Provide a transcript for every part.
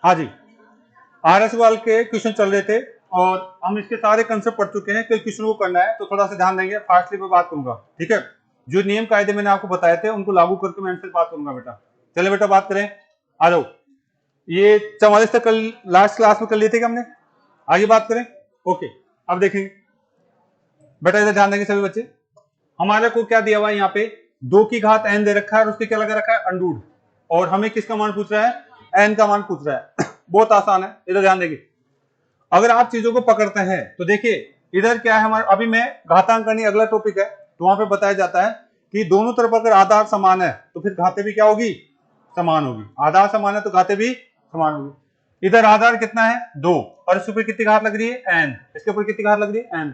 हाँ जी, RS वाल के क्वेश्चन चल रहे थे और हम इसके सारे कंसेप्ट पढ़ चुके हैं। कई क्वेश्चन को करना है तो थोड़ा सा ध्यान देंगे, फास्टली मैं बात करूंगा, ठीक है। जो नियम कायदे मैंने आपको बताए थे उनको लागू करके मैं इनसे बात करूंगा बेटा। चले बेटा बात करें, आ जाओ। ये 44 तक कल लास्ट क्लास में कर लिए थे क्या हमने? आगे बात करें, ओके। अब देखेंगे बेटा, इधर ध्यान देंगे सभी बच्चे। हमारे को क्या दिया हुआ है यहाँ पे, 2 की घात n दे रखा है और उसके क्या लगा रखा है, अंडूड। और हमें किसका मान पूछ रहा है, n का मान पूछ रहा है। बहुत आसान है, इधर ध्यान देंगे। अगर आप चीजों को पकड़ते हैं तो देखिए इधर क्या है हमारा, अभी मैं घातांक करनी अगला टॉपिक है, तो वहां पे बताया जाता है कि दोनों तरफ अगर आधार समान है तो फिर घाते भी क्या होगी, समान होगी। आधार समान है तो घाते भी समान होगी। इधर आधार कितना है, 2, और इसके ऊपर कितनी घात लग रही है, n। इसके ऊपर कितनी घात लग रही है, n।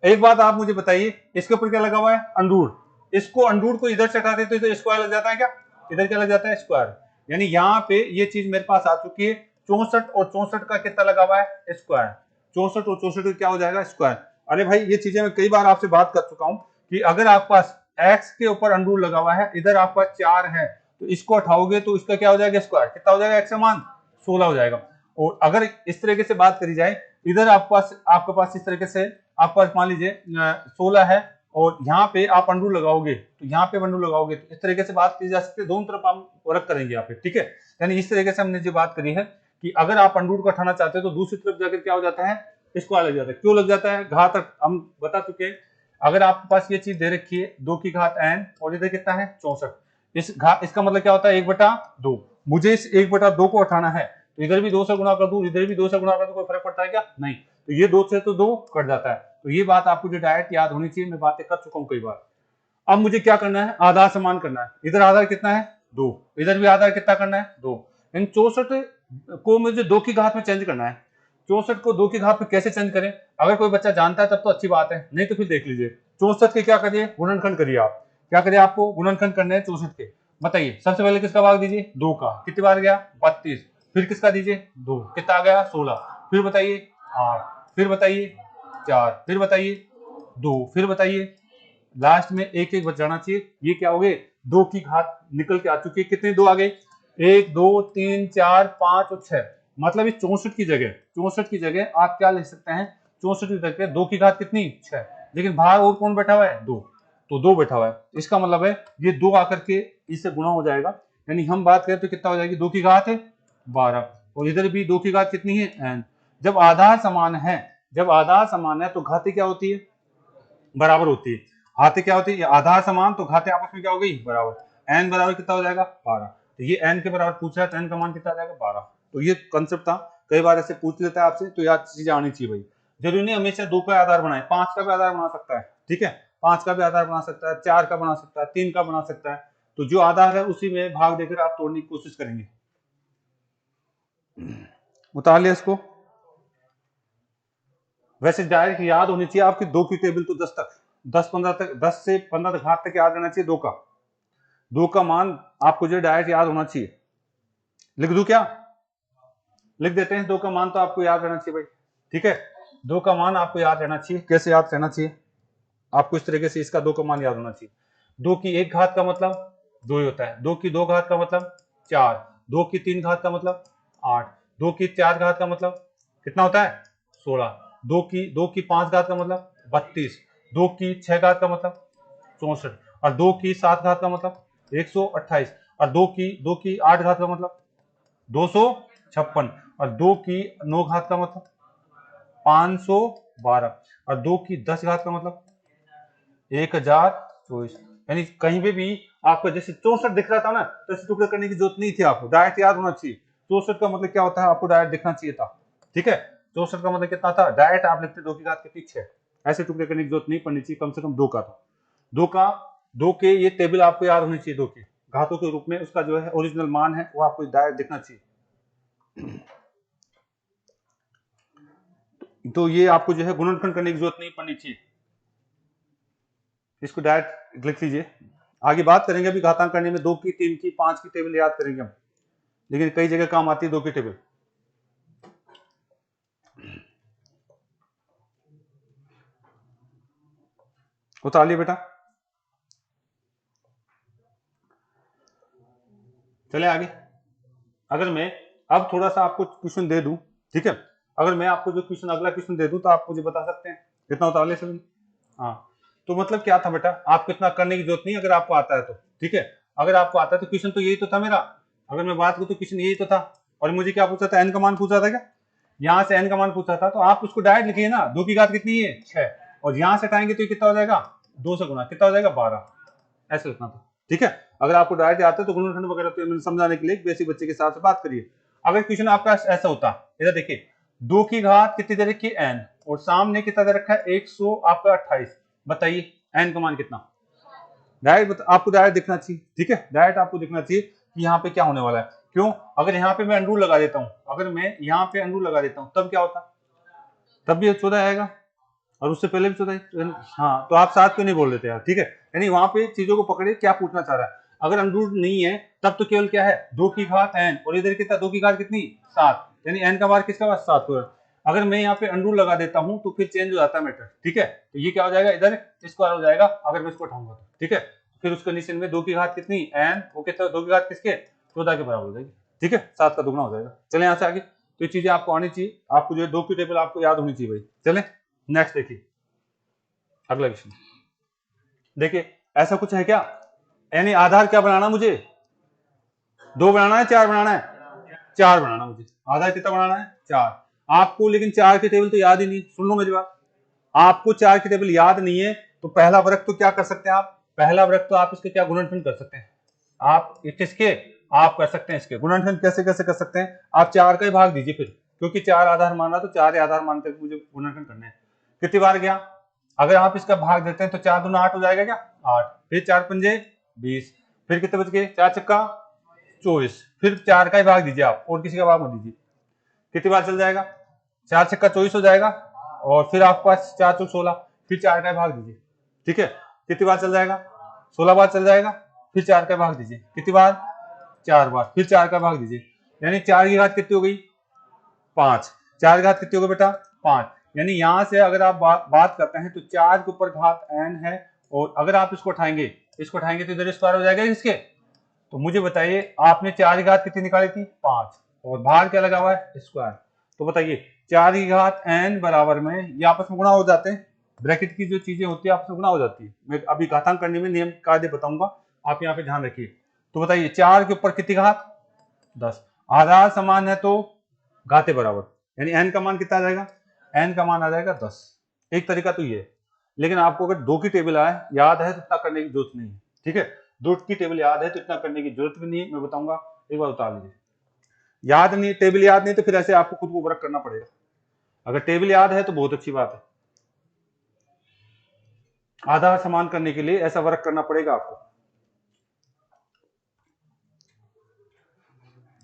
एक बात आप मुझे बताइए, इसके ऊपर क्या लगा हुआ है, अंडूर। इसको अंडूर को इधर से हटाते तो इधर स्क्वायर लग जाता है क्या, इधर क्या लग जाता है, स्क्वायर। यानी यहाँ पे ये चीज मेरे पास आ चुकी है। 64 और 64 का कितना लगा हुआ है, स्क्वायर। 64 और 64 क्या हो जाएगा, स्क्वायर। अरे भाई ये चीजें मैं कई बार आपसे बात कर चुका हूं कि अगर आपके पास x के ऊपर अंडूर लगा हुआ है, इधर आपके पास 4 है, तो इसको उठाओगे तो इसका क्या हो जाएगा, स्क्वायर। कितना हो जाएगा, x का मान 16 हो जाएगा। और अगर इस तरीके से बात करी जाए, इधर आपके पास इस तरीके से आपके पास मान लीजिए 16 है और यहाँ पे आप अंडूर लगाओगे तो यहाँ पे अंडूर लगाओगे, तो इस तरीके से बात की जा सकती है। दोनों तरफ हम वर्क करेंगे यहाँ पे, ठीक है। यानी इस तरीके से हमने जो बात करी है कि अगर आप अंडूर को हटाना चाहते हो तो दूसरी तरफ जाकर क्या हो जाता है, स्क्वायर लग जाता है। क्यों लग जाता है, घात हम बता चुके हैं। अगर आपके पास ये चीज दे रखी है 2 की घात n और इधर कितना है 64, इसका मतलब क्या होता है, 1/2। मुझे इस 1/2 को हटाना है तो इधर भी 2 से गुणा कर दूं, इधर भी 2 से गुणा कर दूं, कोई फर्क पड़ता है क्या, नहीं। तो ये 2 से तो 2 कट जाता है। तो ये बात आपको जो डायरेक्ट याद होनी चाहिए, मैं बातें कर चुका हूं कई बार। अब मुझे क्या करना है, आधार समान करना है। इधर आधार कितना है, 2, इधर भी आधार कितना करना है, 2। इन 64 को मुझे 2 की घात में चेंज करना है। 64 को 2 की घात में कैसे चेंज करें, अगर कोई बच्चा जानता है तब तो अच्छी बात है, नहीं तो फिर देख लीजिए। 64 के क्या करिए, गुणनखंड करिए। आप क्या करिए, आपको गुणनखंड करने हैं 64 के। बताइए सबसे पहले किसका भाग दीजिए, 2 का। कितनी बार गया, 32। फिर किसका दीजिए, 2, कितना आ गया, 16। फिर बताइए 8, फिर बताइए 4, फिर बताइए 2, फिर बताइए, लास्ट में एक एक बच जाना चाहिए। ये क्या हो गए, 2 की घात निकल के आ चुकी है। कितने 2 आ गए, 1 2 3 4 5 और 6। मतलब इस 64 की जगह आप क्या लिख सकते हैं, 64 की जगह 2 की घात कितनी, 6। लेकिन बाहर और कौन बैठा हुआ है, 2, तो 2 बैठा हुआ है। इसका मतलब है ये 2 आकर के इससे गुणा हो जाएगा। यानी हम बात करें तो कितना हो जाएगी, 2 की घात है 12, और इधर भी 2 की घात कितनी है, n। जब आधार समान है तो घातें क्या होती है, बराबर होती है। घातें क्या होती है, आधार समान तो घातें आपस में क्या हो गई, बराबर। n बराबर कितना हो जाएगा, 12। तो ये n के बराबर पूछ रहा है तो n का मान कितना आ जाएगा, 12। तो ये कंसेप्ट था, कई बार ऐसे पूछ लेता है आपसे, तो याद चीजें आनी चाहिए भाई। जरूरी नहीं हमेशा 2 का आधार बनाए, 5 का भी आधार बना सकता है, ठीक है। 5 का भी आधार बना सकता है, 4 का बना सकता है, 3 का बना सकता है। तो जो आधार है उसी में भाग देकर आप तोड़ने की कोशिश करेंगे। उतार लिया इसको। वैसे डायरेक्ट याद होनी चाहिए आपकी 2 की टेबल तो 10 तक, 10-15 तक, 10 से 15 तक घात तक याद रहना चाहिए 2 का मान आपको जो डायरेक्ट याद होना चाहिए। लिख दूं क्या, लिख देते हैं। 2 का मान तो आपको याद रहना चाहिए भाई, ठीक है। 2 का मान आपको याद रहना चाहिए। कैसे याद रहना चाहिए, आपको इस तरीके से इसका 2 का मान याद होना चाहिए। 2 की 1 घात का मतलब 2 ही होता है, 2 की 2 घात का मतलब 4, 2 की 3 घात का मतलब 8, 2 की 4 घात का मतलब कितना होता है, 16, 2 की 5 घात का मतलब 32, 2 की 6 घात का मतलब 64, और 2 की 7 घात का मतलब 128, और 2 की 8 घात का मतलब 256, और 2 की 9 घात का मतलब 512, और 2 की 10 घात का मतलब 1024। यानी कहीं पे भी आपको जैसे 64 दिख रहा था ना, तो ऐसे टुकड़े करने की जरूरत नहीं थी, आपको डायरेक्ट याद होना चाहिए। 64 का मतलब क्या होता है आपको डायरेक्ट दिखना चाहिए था, ठीक है। 64 का मतलब कितना था, डायरेक्ट आप लिखते 2 की घात कितनी, 6। ऐसे टुकड़े करने की जरूरत नहीं पड़नी चाहिए, कम से कम 2 का था। 2 के ये टेबल आपको याद होनी चाहिए, 2 की घातों के रूप में उसका जो है ओरिजिनल मान है वो आपको डायरेक्ट दिखना चाहिए। तो ये आपको जो है गुणनखंड करने की जरूरत नहीं पड़नी चाहिए, इसको डायरेक्ट लिख लीजिए। आगे बात करेंगे अभी घातांक करने में 2 की 3 की 5 की टेबल याद करेंगे हम, लेकिन कई जगह काम आती है 2 की टेबल। उतार लिया बेटा, चले आगे। अब थोड़ा सा आपको क्वेश्चन दे दूं, ठीक है, अगर मैं आपको जो क्वेश्चन अगला क्वेश्चन दे दूं तो आप मुझे बता सकते हैं कितना होता है 7। हाँ, तो मतलब क्या था बेटा, आपको इतना करने की जरूरत नहीं अगर आपको आता है तो, ठीक है। अगर आपको आता है तो क्वेश्चन तो यही तो था मेरा, अगर मैं बात करूं तो क्वेश्चन यही तो था। और मुझे क्या पूछा था, एन का मान पूछा था क्या, यहाँ से एन का मान पूछा था, तो आप उसको डायरेक्ट लिखिए ना, 2 की घात कितनी है 6, और यहाँ से हटाएंगे तो कितना हो जाएगा 2 से गुना, कितना हो जाएगा 12, ऐसे लिखना था, ठीक है। अगर आपको डायरेक्ट आता है तो गुणनखंड वगैरह तो मैंने समझाने के लिए बेसिक बच्चे के साथ बात करिए। अगर क्वेश्चन आपका ऐसा होता, इधर देखिए 2 की घात कितनी दे रखी है एन, और सामने कितना दे रखा है 128, बताइए एन का मान कितना, डायरेक्ट आपको डायरेक्ट दिखना चाहिए, ठीक है, डायरेक्ट आपको दिखना चाहिए कि यहाँ पे क्या होने वाला है। क्यों, अगर यहाँ पे मैं अंडू लगा देता हूँ, अगर मैं यहाँ पे अंडू लगा देता हूँ तब क्या होता, तब भी 14 आएगा, और उससे पहले भी 14। हाँ, तो आप साथ क्यों नहीं बोल देते यार, ठीक है। यानी वहां पे चीजों को पकड़े क्या पूछना चाह रहा है। अगर अंडू नहीं है तब तो केवल क्या है 2 की घात एन, और इधर कितना 2 की घात कितनी 7, यानी एन का बार किसका पास 7 को। अगर मैं यहाँ पे अंडू लगा देता हूँ तो फिर चेंज हो जाता है मैटर, ठीक है। तो ये क्या हो जाएगा, इधर स्क्वायर हो जाएगा अगर मैं इसको उठाऊंगा तो, ठीक है। फिर उस कंडीशन में 2 की घात कितनी एन, वो कितना 2 की घात किसके 14 के बराबर हो जाएगी, ठीक है, 7 का दुगना हो जाएगा। चले यहाँ से आगे, तो ये चीजें आपको आनी चाहिए, आपको जो है 2 की टेबल आपको याद होनी चाहिए भाई। चले नेक्स्ट देखिए अगला क्वेश्चन, देखिए ऐसा कुछ है क्या, यानी आधार क्या बनाना मुझे, 2 बनाना है 4 बनाना है, 4 बनाना मुझे, आधार कितना बनाना है 4। आपको लेकिन 4 की टेबल तो याद ही नहीं, सुन लो मेरी बात, आपको 4 की टेबल याद नहीं है तो पहला वर्ग तो क्या कर सकते हैं आप, पहला वर्ग तो आप इसके क्या गुणनखंड कर सकते हैं, आप किसके, आप कर सकते हैं इसके गुणनखंड। कैसे कैसे कर सकते हैं, आप 4 का ही भाग दीजिए फिर, क्योंकि 4 आधार माना तो 4 आधार मानकर मुझे गुणनखंड करना है। कितनी बार गया, अगर आप इसका भाग देते हैं तो 4 दूना 8 हो जाएगा क्या 8, फिर 4 पंजे 20, फिर कितने बच गए 4 छक्का 24, फिर 4 का ही भाग दीजिए आप और किसी का भाग मत दीजिए, कितनी बार चल जाएगा 4 छक्का 24 हो जाएगा, और फिर आपके पास 4 चौक 16, फिर 4 का ही भाग दीजिए, ठीक है, कितनी बार चल जाएगा 16 बार चल जाएगा, फिर 4 का भाग दीजिए, कितनी बार 4 बार, फिर 4 का भाग दीजिए, यानी 4 की घात कितनी हो गई 5, 4 की घात कितनी हो गई बेटा 5। यानी यहां से अगर आप बात करते हैं तो 4 के ऊपर घात n है, और अगर आप इसको उठाएंगे तो इधर स्क्वायर हो जाएगा इसके। तो मुझे बताइए आपने 4 की घात कितनी निकाली थी 5, और बाहर क्या लगा हुआ है स्क्वायर, तो बताइए 4 की घात n बराबर में ये आपस में गुणा हो जाते हैं, ब्रैकेट की जो चीजें होती है आपस में गुणा हो जाती है। मैं अभी घातांक करने में नियम कायदे बताऊंगा, आप यहाँ पे ध्यान रखिए। तो बताइए 4 के ऊपर कितनी घात 10, आधार समान है तो घाते बराबर, यानी n का मान कितना आ जाएगा, n का मान आ जाएगा 10। एक तरीका तो ये है, लेकिन आपको अगर 2 की टेबल आए याद है तो इतना करने की जरूरत नहीं है, ठीक है, 2 की टेबल याद है तो इतना करने की जरूरत भी नहीं है, मैं बताऊंगा एक बार उतार लीजिए। याद नहीं, टेबल याद नहीं तो फिर ऐसे आपको खुद को वर्क करना पड़ेगा, अगर टेबल याद है तो बहुत अच्छी बात है, आधार समान करने के लिए ऐसा वर्क करना पड़ेगा आपको,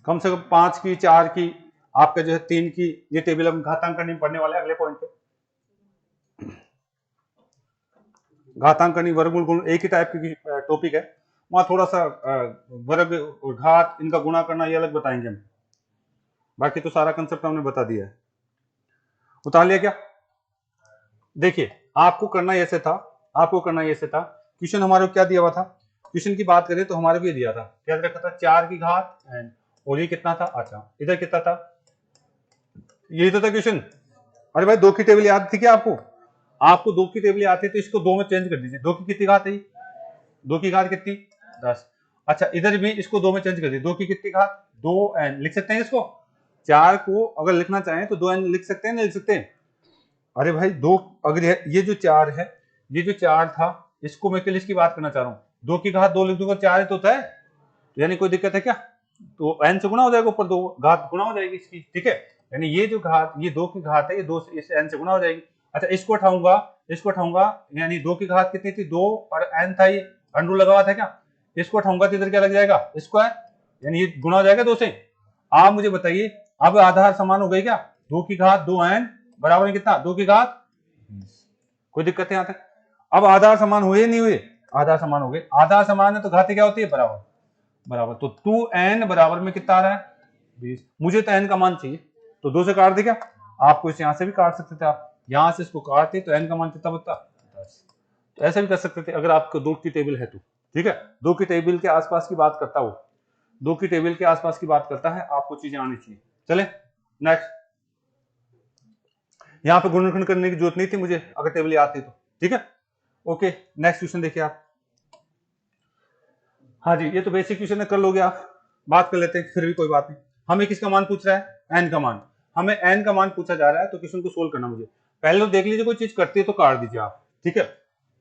कम से कम 5 की 4 की आपका जो है 3 की ये टेबल हम घातांक करने में पढ़ने वाले हैं अगले पॉइंट पे। घातांक करनी वर्गमूल गुण एक ही टाइप की टॉपिक है, वहां थोड़ा सा वर्ग और घात इनका गुणा करना ये अलग बताएंगे हम, बाकी तो सारा कंसेप्ट हमने बता दिया है। उतार लिया क्या, देखिए आपको करना ऐसे था, क्वेश्चन हमारे को क्या दिया हुआ था, क्वेश्चन की बात करें तो हमारे को ये दिया था क्या रखा था 4 की घात n, और ये कितना था, अच्छा इधर कितना था, यही तो था क्वेश्चन। अरे भाई 2 की टेबल याद थी क्या आपको, 2 की टेबल याद थी तो इसको 2 में चेंज कर दीजिए, 2 की कितनी घात है, 2 की घात कितनी 10, अच्छा इधर भी इसको 2 में चेंज कर दीजिए, 2 की कितनी घात 2n, लिख सकते हैं इसको, 4 को अगर लिखना चाहें तो 2n लिख सकते हैं, नहीं लिख सकते हैं। अरे भाई 2, अगर ये जो 4 है, ये जो 4 था इसको मैं किस की बात करना चाह रहा हूँ, 2 की घात 2 लिख दूंगा 4 तो होता है, तो यानी कोई दिक्कत है क्या, तो n से गुना हो जाएगा, ऊपर 2 घात गुना हो जाएगी इसकी, ठीक है, यानी ये जो घात ये 2 की घात है ये 2 इस n से गुना हो जाएगी। अच्छा इसको उठाऊंगा यानी 2 की घात कितनी थी 2, और n था ये अंडू लगा हुआ था क्या, इसको उठाऊंगा तो इधर क्या लग जाएगा स्क्वायर, यानी ये गुना हो जाएगा 2 से। आप मुझे बताइए अब आधार समान हो गई क्या, 2 की घात 2n बराबर में कितना 2 की घात 20, कोई दिक्कत है यहाँ तक। अब आधार समान हुए नहीं हुए, आधार समान हो गए, आधार समान है तो घाते क्या होती है बराबर, तो 2n बराबर में कितना आ रहा है 20, मुझे तो n का मान चाहिए तो 2 से काट दे क्या, आपको इसे यहां से भी काट सकते थे, आप यहां से इसको काटते तो n का मान कितना बचता 10, तो ऐसे भी कर सकते थे अगर आपको 2 की टेबल है तो, ठीक है, 2 की टेबल के आसपास की बात करता हो 2 की टेबल के आसपास की बात करता है, आपको चीजें आनी चाहिए। चले नेक्स्ट, यहाँ पे गुणनखंड करने की जरूरत नहीं थी मुझे अगर टेबल याद थी तो, ठीक है। ओके नेक्स्ट क्वेश्चन देखिए आप। हाँ जी, ये तो बेसिक क्वेश्चन है, कर लोगे आप, बात कर लेते हैं, फिर भी कोई बात नहीं। हमें किसका मान पूछ रहा है, एन का मान। हमें एन का मान पूछा जा रहा है, तो क्वेश्चन को सोल्व करना मुझे पहले तो देख लीजिए, कोई चीज करती है तो काट दीजिए आप, ठीक है।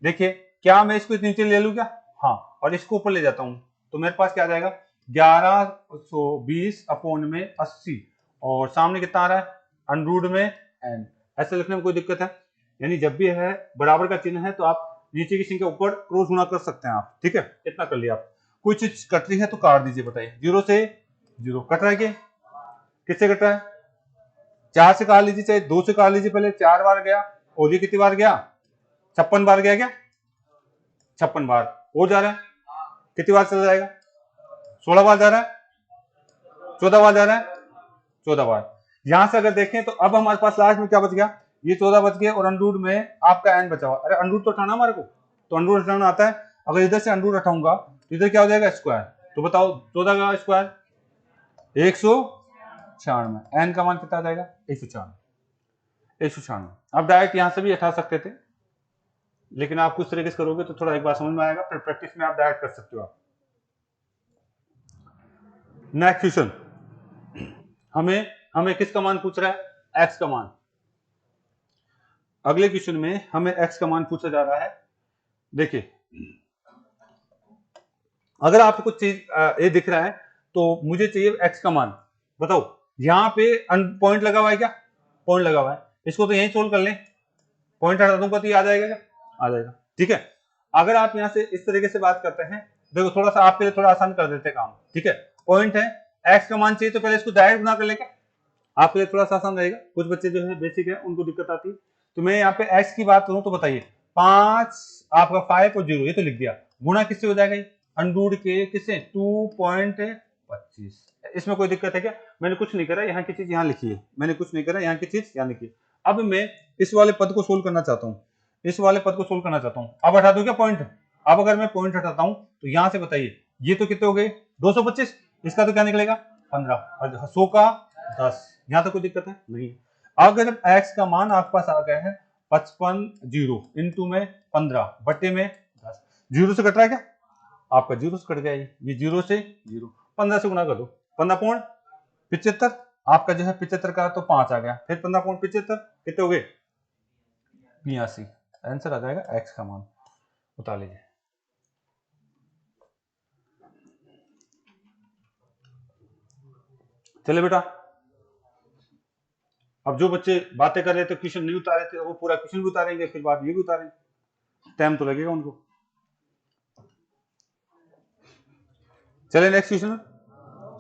देखिए क्या मैं इसको नीचे ले लूं क्या, हाँ, और इसको ऊपर ले जाता हूं, तो मेरे पास क्या आ जाएगा 1120 अपॉन में 80, और सामने कितना आ रहा है अंडरूट में एन। ऐसे लिखने में कोई दिक्कत है, यानी जब भी है बराबर का चिन्ह है तो आप नीचे की संख्या ऊपर क्रॉस गुणा कर सकते हैं आप, ठीक है। इतना कर लिया आप, कोई चीज कट रही है तो काट दीजिए, बताइए 0 से 0 कट रहा है क्या, किससे कट रहा है, 4 से काट लीजिए, चाहे 2 से काट लीजिए, पहले 4 बार गया, और ये कितनी बार गया 56 बार गया क्या, 56 बार, और जा रहा है कितनी बार चला जाएगा, 16 बार जा रहा है, 14 बार जा रहा है, 14 बार। यहां से अगर देखें तो अब हमारे पास लास्ट में क्या बच गया, ये 14 बच गए, और अंडरूट में आपका एन बचा हुआ। अरे अंडरूट तो हटाना हमारे को, तो अंडरूट हटाना आता है, अगर इधर से अंडरूट हटाऊंगा तो इधर क्या हो जाएगा स्क्वायर, तो बताओ 14 का स्क्वायर 196, एन का मान कितना आ जाएगा 196। आप डायरेक्ट यहां से भी हटा सकते थे, लेकिन आप कुछ तरीके से करोगे तो थोड़ा एक बार समझ में आएगा, फिर प्रैक्टिस में आप डायरेक्ट कर सकते हो आप। नेक्स्ट क्वेश्चन, हमें किसका मान पूछ रहा है, एक्स का मान। अगले क्वेश्चन में हमें एक्स का मान पूछा जा रहा है। देखिए अगर आपको कुछ चीज ये दिख रहा है तो मुझे चाहिए एक्स का मान, बताओ यहाँ पे पॉइंट लगा हुआ है क्या, पॉइंट लगा हुआ है, इसको तो यही सोल्व कर लें, पॉइंट हटा दूंगा तो ये आ जाएगा क्या, आ जाएगा, ठीक है। अगर आप यहाँ से इस तरीके से बात करते हैं, देखो थोड़ा सा आपके लिए थोड़ा आसान कर देते हैं काम, ठीक है। पॉइंट है, एक्स का मान चाहिए तो पहले इसको डायरेक्ट गुना कर लेंगे, आपके लिए थोड़ा सा आसान रहेगा। कुछ बच्चे जो है बेसिक है उनको दिक्कत आती है, तो मैं यहाँ पे एक्स की बात करूं तो बताइए 5 आपका 5 और 0 ये तो लिख दिया, गुणा किससे हो जाएगा, अंडरूट के किससे 2.25। इसमें कोई दिक्कत है क्या, मैंने कुछ नहीं करा, यहाँ की चीज यहाँ लिखी है, मैंने कुछ नहीं करा, यहाँ की चीज यहाँ लिखी है। अब मैं इस वाले पद को सोल्व करना चाहता हूँ, इस वाले पद को सोल्व करना चाहता हूँ, अब हटा दूं क्या पॉइंट, अब अगर मैं पॉइंट हटाता हूं तो यहां से बताइए ये तो कितने हो गए 225, इसका तो क्या निकलेगा 15, और 100 का 10, यहां तो कोई दिक्कत है नहीं। अगर x का मान आपके पास आ गया है 55 0 इंटू में 15 बटे में 10, जीरो से कट रहा है क्या, आपका जीरो से कट गया, ये जीरो से जीरो, 15 से गुणा कर दो, 15.75, आपका जो है 75 का तो 5 आ गया, फिर 15.75 कितने हो गए 82, आंसर आ जाएगा x का मान, बता लीजिए। चले बेटा, अब जो बच्चे बातें कर रहे थे क्वेश्चन नहीं उतारे थे वो पूरा क्वेश्चन भी उतारेंगे, फिर बाद ये भी उतारेंगे, टाइम तो लगेगा उनको। चले नेक्स्ट क्वेश्चन,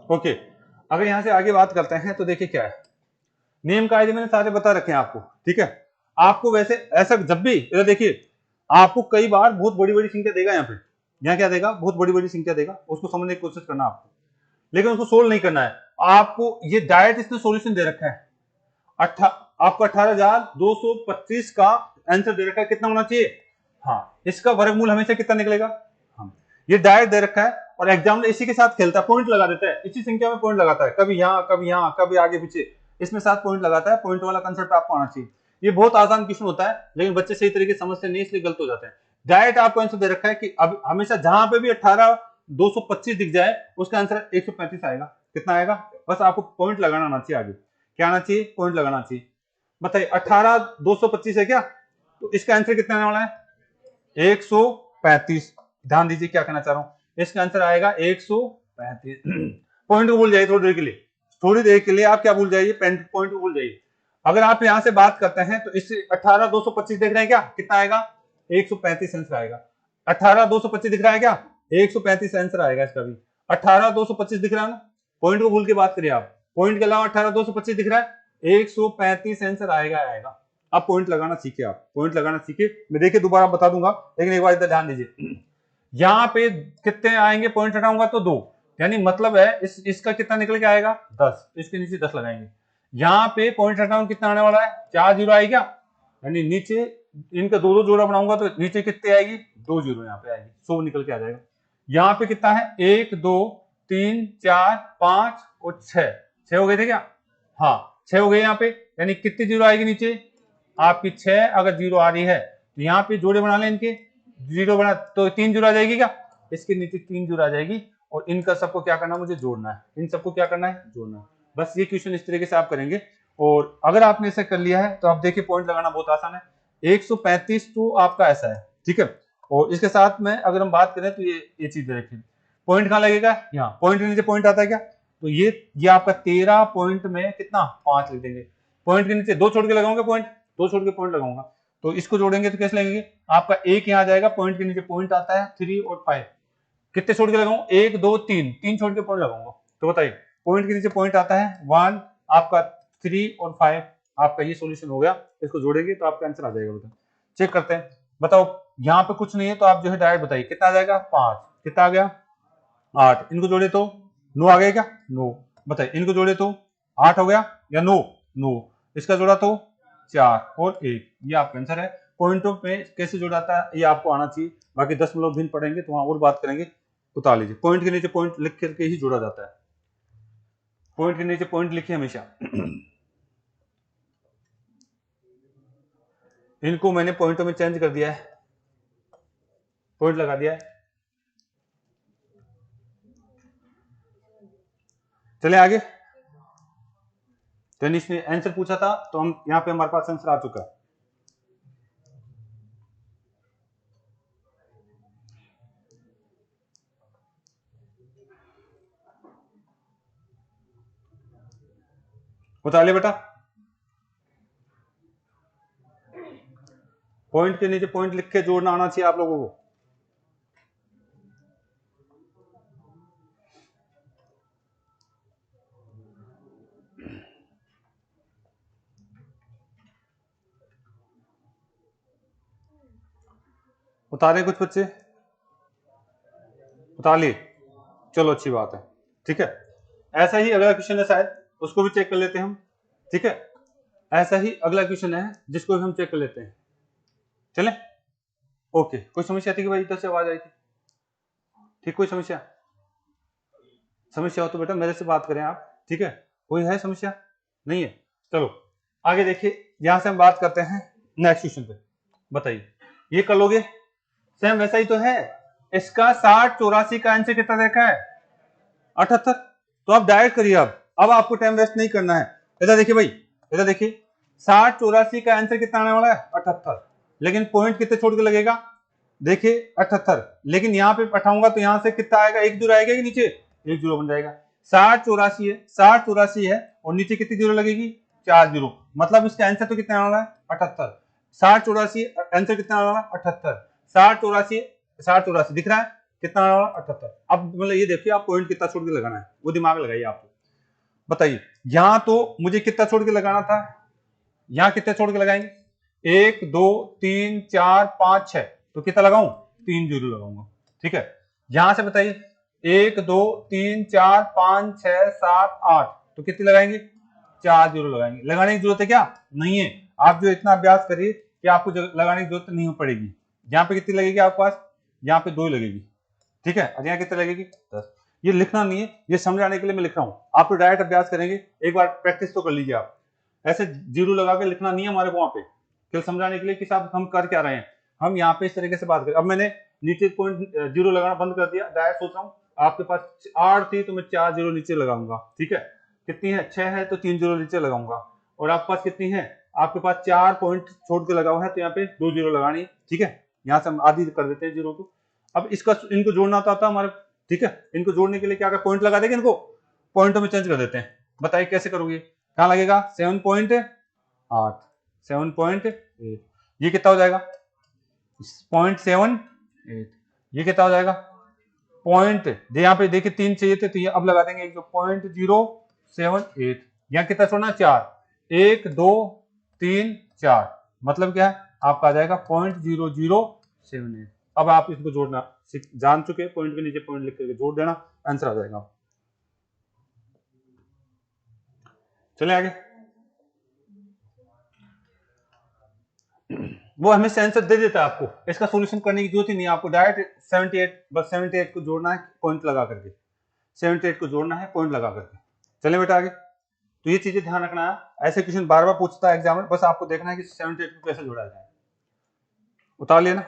ओके। अगर यहां से आगे बात करते हैं तो देखिए क्या है, नियम कायदे मैंने सारे बता रखे हैं आपको, ठीक है। आपको वैसे ऐसा जब भी इधर देखिए, आपको कई बार बहुत बड़ी बड़ी संख्या देगा, यहाँ पे यहाँ क्या देगा बहुत बड़ी बड़ी संख्या देगा, उसको समझने की कोशिश करना आपको, लेकिन उसको सोल्व नहीं करना है आपको, ये डायरेक्ट इसने सॉल्यूशन दे रखा है, आपको 18,225 का आंसर दे रखा है, कितना होना चाहिए, हाँ इसका वर्गमूल हमेशा कितना निकलेगा, हाँ ये डायरेक्ट दे रखा है, और एग्जाम में इसी के साथ खेलता है, पॉइंट लगा देता है, इसी संख्या में पॉइंट लगाता है, कभी यहाँ कभी यहाँ कभी आगे पीछे, इसमें साथ पॉइंट लगाता है, पॉइंट वाला कंसेप्ट आपको आना चाहिए। ये बहुत आसान क्वेश्चन होता है, लेकिन बच्चे सही तरीके से समझते नहीं, इसलिए गलत हो जाते हैं। डायरेक्ट आपको आंसर दे रखा है कि अब हमेशा जहां पे भी 18,225 दिख जाए उसका आंसर 135 आएगा, कितना आएगा, बस आपको पॉइंट लगाना आना चाहिए, आगे क्या आना चाहिए, पॉइंट लगाना चाहिए। बताइए 18,225 है क्या, तो इसका आंसर कितना आने वाला है 135, ध्यान दीजिए क्या कहना चाह रहा हूं, इसका आंसर आएगा 135। पॉइंट को भूल जाइए थोड़ी देर के लिए, थोड़ी देर के लिए आप क्या भूल जाइए, पॉइंट को भूल जाइए। अगर आप यहां से बात करते हैं तो इससे 18,225 देख रहे हैं क्या, कितना आएगा 135 आंसर आएगा, 18,225 दिख रहा है क्या 135 आंसर आएगा इसका भी, 18,225 दिख रहा है ना, पॉइंट को भूल के बात करिए आप, पॉइंट के अलावा 18,225 दिख रहा है 135 आंसर आएगा आएगा। अब पॉइंट लगाना सीखे, आप पॉइंट लगाना सीखे, मैं देखिए दोबारा बता दूंगा, लेकिन एक बार इधर ध्यान दीजिए, यहाँ पे कितने आएंगे पॉइंट हटाऊंगा तो 2, यानी मतलब है इसका कितना निकल के आएगा 10, इसके नीचे 10 लगाएंगे, यहाँ पे पॉइंट हटाऊंगा कितना आने वाला है 4 जीरो आएगा, यानी नीचे इनका 2 2 जोड़ा बनाऊंगा तो नीचे कितने आएगी 2 जीरो यहाँ पे आएगी, 100 निकल के आ जाएगा। यहाँ पे कितना है 1 2 3 4 5 और 6 हो गए थे क्या? हाँ 6 हो गए यहाँ पे, यानी कितनी जीरो आएगी नीचे आपकी 6। अगर जीरो आ रही है तो यहाँ पे जोड़े बना लें इनके, जीरो बना तो 3 जीरो आ जाएगी क्या? इसके नीचे 3 जीरो आ जाएगी और इनका सबको क्या करना है, मुझे जोड़ना है, इन सबको क्या करना है, जोड़ना है। बस ये क्वेश्चन इस तरीके से आप करेंगे और अगर आपने इसे कर लिया है तो आप देखिए पॉइंट लगाना बहुत आसान है। 135 तो आपका ऐसा है, ठीक है। और इसके साथ में अगर हम बात करें तो ये चीज देखिए, पॉइंट कहाँ लगेगा, यहाँ पॉइंट के नीचे पॉइंट आता है क्या, तो ये आपका 13 पॉइंट में कितना 5 लिख देंगे। पॉइंट के नीचे 2 छोड़ के लगाऊंगा पॉइंट, 2 छोड़ के पॉइंट लगाऊंगा, तो इसको जोड़ेंगे तो कैसे लगेंगे, आपका एक यहाँ आ जाएगा, पॉइंट के नीचे पॉइंट आता है 3 और 5, कितने छोड़ के लगाऊं, 1 2 3, 3 छोड़ के पॉइंट लगाऊंगा। तो बताइए पॉइंट के नीचे पॉइंट आता है 1, आपका 3 और 5, आपका ये सॉल्यूशन हो गया। इसको जोड़ेंगे तो आपका आंसर आ जाएगा। बताओ चेक करते हैं, बताओ यहाँ पे कुछ नहीं है तो आप जो है डायरेक्ट बताइए कितना आ जाएगा, 5, कितना आ गया 8, इनको जोड़े तो 9 आ गया क्या, 9, बताइए इनको जोड़े तो 8 हो गया या 9, 9, इसका जोड़ा तो 4 और 1, ये आपका आंसर है। पॉइंटों पे कैसे जोड़ाता है ये आपको आना चाहिए, बाकी 10 भिन्न पढ़ेंगे तो वहां और बात करेंगे। उतार लीजिए, पॉइंट के नीचे पॉइंट लिख करके ही जोड़ा जाता है, पॉइंट के नीचे पॉइंट लिखिए हमेशा। इनको मैंने पॉइंटों में चेंज कर दिया है, पॉइंट लगा दिया है। चले आगे, टेनिस ने आंसर पूछा था तो हम यहाँ पे हमारे पास आंसर आ चुका है। बता ले बेटा, पॉइंट के नीचे पॉइंट लिख के जोड़ना आना चाहिए आप लोगों को। उतारे कुछ बच्चे, उतार लिए, चलो अच्छी बात है, ठीक है। ऐसा ही अगला क्वेश्चन है शायद, उसको भी चेक कर लेते हैं हम, ठीक है। ऐसा ही अगला क्वेश्चन है जिसको भी हम चेक कर लेते हैं, चले। ओके, कोई समस्या थी कि भाई इधर से आवाज आई थी, ठीक, कोई समस्या, समस्या हो तो बेटा मेरे से बात करें आप, ठीक है। कोई है समस्या, नहीं है, चलो आगे देखिए। यहां से हम बात करते हैं नेक्स्ट क्वेश्चन पे, बताइए ये कर लोगे, सेम वैसा ही तो है। इसका 60 84 का आंसर कितना देखा है, 78। तो आप डायरेक्ट करिए, अब आपको टाइम वेस्ट नहीं करना है। इधर देखिए भाई, इधर देखिए 60 84 का आंसर कितना आने वाला है, 78, लेकिन पॉइंट कितने छोड़ के लगेगा, देखिए 78, लेकिन यहाँ पे बैठाऊंगा तो यहाँ से कितना आएगा, एक जीरो आएगा कि नीचे, एक जीरो बन जाएगा। 60 84 है, 60 84 है और नीचे कितनी जीरो लगेगी, 4 जीरो, मतलब इसका आंसर तो कितना आने वाला है, 78। 60 84 आंसर कितना आने वाला है, 78। 60 84 60 84 दिख रहा है, कितना आने वाला, 78। अब मतलब ये देखिए आप पॉइंट कितना छोड़ के लगाना है वो दिमाग लगाइए आपको। बताइए यहाँ तो मुझे कितना छोड़ के लगाना था, यहाँ कितने छोड़ के लगाएंगे, 1 2 3 4 5 6, तो कितना लगाऊं, 3 जीरो लगाऊंगा, ठीक है। यहां से बताइए 1 2 3 4 5 6 7 8, तो कितनी लगाएंगे, 4 जीरो लगाएंगे। लगाने की जरूरत है क्या, नहीं है, आप जो इतना अभ्यास करिए कि आपको लगाने की जरूरत नहीं पड़ेगी। यहाँ पे कितनी लगेगी आपके पास, यहाँ पे 2 लगेगी, ठीक है, और यहाँ कितनी लगेगी, 10। ये लिखना नहीं है, ये समझाने के लिए मैं लिख रहा हूँ, आप तो डायरेक्ट अभ्यास करेंगे, एक बार प्रैक्टिस तो कर लीजिए आप। ऐसे जीरो लगा के लिखना नहीं है हमारे को वहां पे, केवल समझाने के लिए कि साहब हम कर क्या रहे हैं। हम यहाँ पे इस तरीके से बात करें। अब मैंने नीचे पॉइंट जीरो लगाना बंद कर दिया, डायरेक्ट सोच रहा हूँ आपके पास 8 थी तो मैं 4 जीरो नीचे लगाऊंगा, ठीक है। कितनी है, 6 है तो 3 जीरो नीचे लगाऊंगा, और आपके पास कितनी है, आपके पास 4 पॉइंट छोड़ के लगा हुआ है तो यहाँ पे 2 जीरो लगानी, ठीक है। यहाँ से हम आधी कर देते हैं जीरो को। अब इसका इनको जोड़ना था हमारे, ठीक है। इनको जोड़ने के लिए क्या पॉइंट लगा देंगे, इनको पॉइंटों में चेंज कर देते हैं। बताइए कैसे करोगे, कहाँ लगेगा, 7.8, 7.8, ये कितना हो जाएगा, 0.78, ये कितना हो जाएगा, पॉइंट यहाँ पे देखिए 3 चाहिए थे तो ये अब लगा देंगे 0.078, यहाँ कितना छोड़ना, 4, 1 2 3 4, मतलब क्या है आपका आ जाएगा 0.0078। अब आप इसको जोड़ना जान चुके हैं, पॉइंट के नीचे पॉइंट लिख करके जोड़ देना, आंसर आ जाएगा। चले आगे, वो हमें आंसर दे देता है, आपको इसका सॉल्यूशन करने की जरूरत ही नहीं है, आपको डायरेक्ट 78 बस 78 को जोड़ना है पॉइंट लगा करके। 78 को जोड़ना है पॉइंट लगा करके। चले बेटा आगे। तो ये चीजें ध्यान रखना है, ऐसे क्वेश्चन बार बार पूछता है एग्जाम में, बस आपको देखना है कि 78 को कैसे जोड़ा जाए। उतार लिया ना।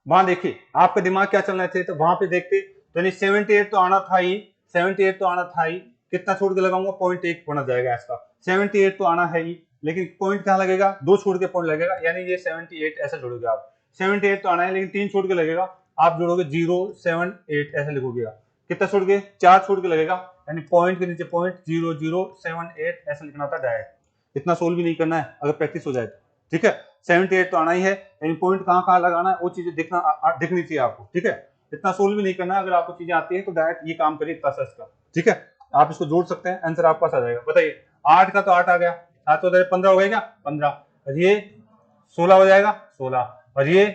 वहां देखिए आपका दिमाग क्या चलना चाहिए, तो वहां पे देखते तो नहीं 78 तो आना था ही, 78 तो आना था ही, कितना छोड़ के लगाऊंगा, पॉइंट 1 बना जाएगा इसका। 78 तो आना है ही, लेकिन पॉइंट कहाँ लगेगा, 2 छोड़ के पॉइंट लगेगा, यानी ये 78 ऐसे जोड़ोगे आप। 78 तो आना है लेकिन 3 छोड़ के लगेगा, आप जोड़ोगे 078 ऐसे लिखोगे। कितना छोड़ के, 4 छोड़ के लगेगा, यानी पॉइंट के नीचे पॉइंट 0078 ऐसे लिखना था डायरेक्ट। इतना सोल्व भी नहीं करना है अगर प्रैक्टिस हो जाए तो, ठीक है। 78 तो आना ही है, लेकिन पॉइंट कहाँ कहाँ लगाना है वो चीजें दिखनी चाहिए आपको, ठीक है। इतना सोल्व भी नहीं करना, अगर आपको चीजें आती है तो डायरेक्ट ये काम करिए इतना सा इसका, ठीक है। आप इसको जोड़ सकते हैं, आंसर आपके पास आ जाएगा। बताइए 8 का तो 8 आ गया, 7 तो 15 हो गया क्या, 15, और ये 16 हो जाएगा 16, और ये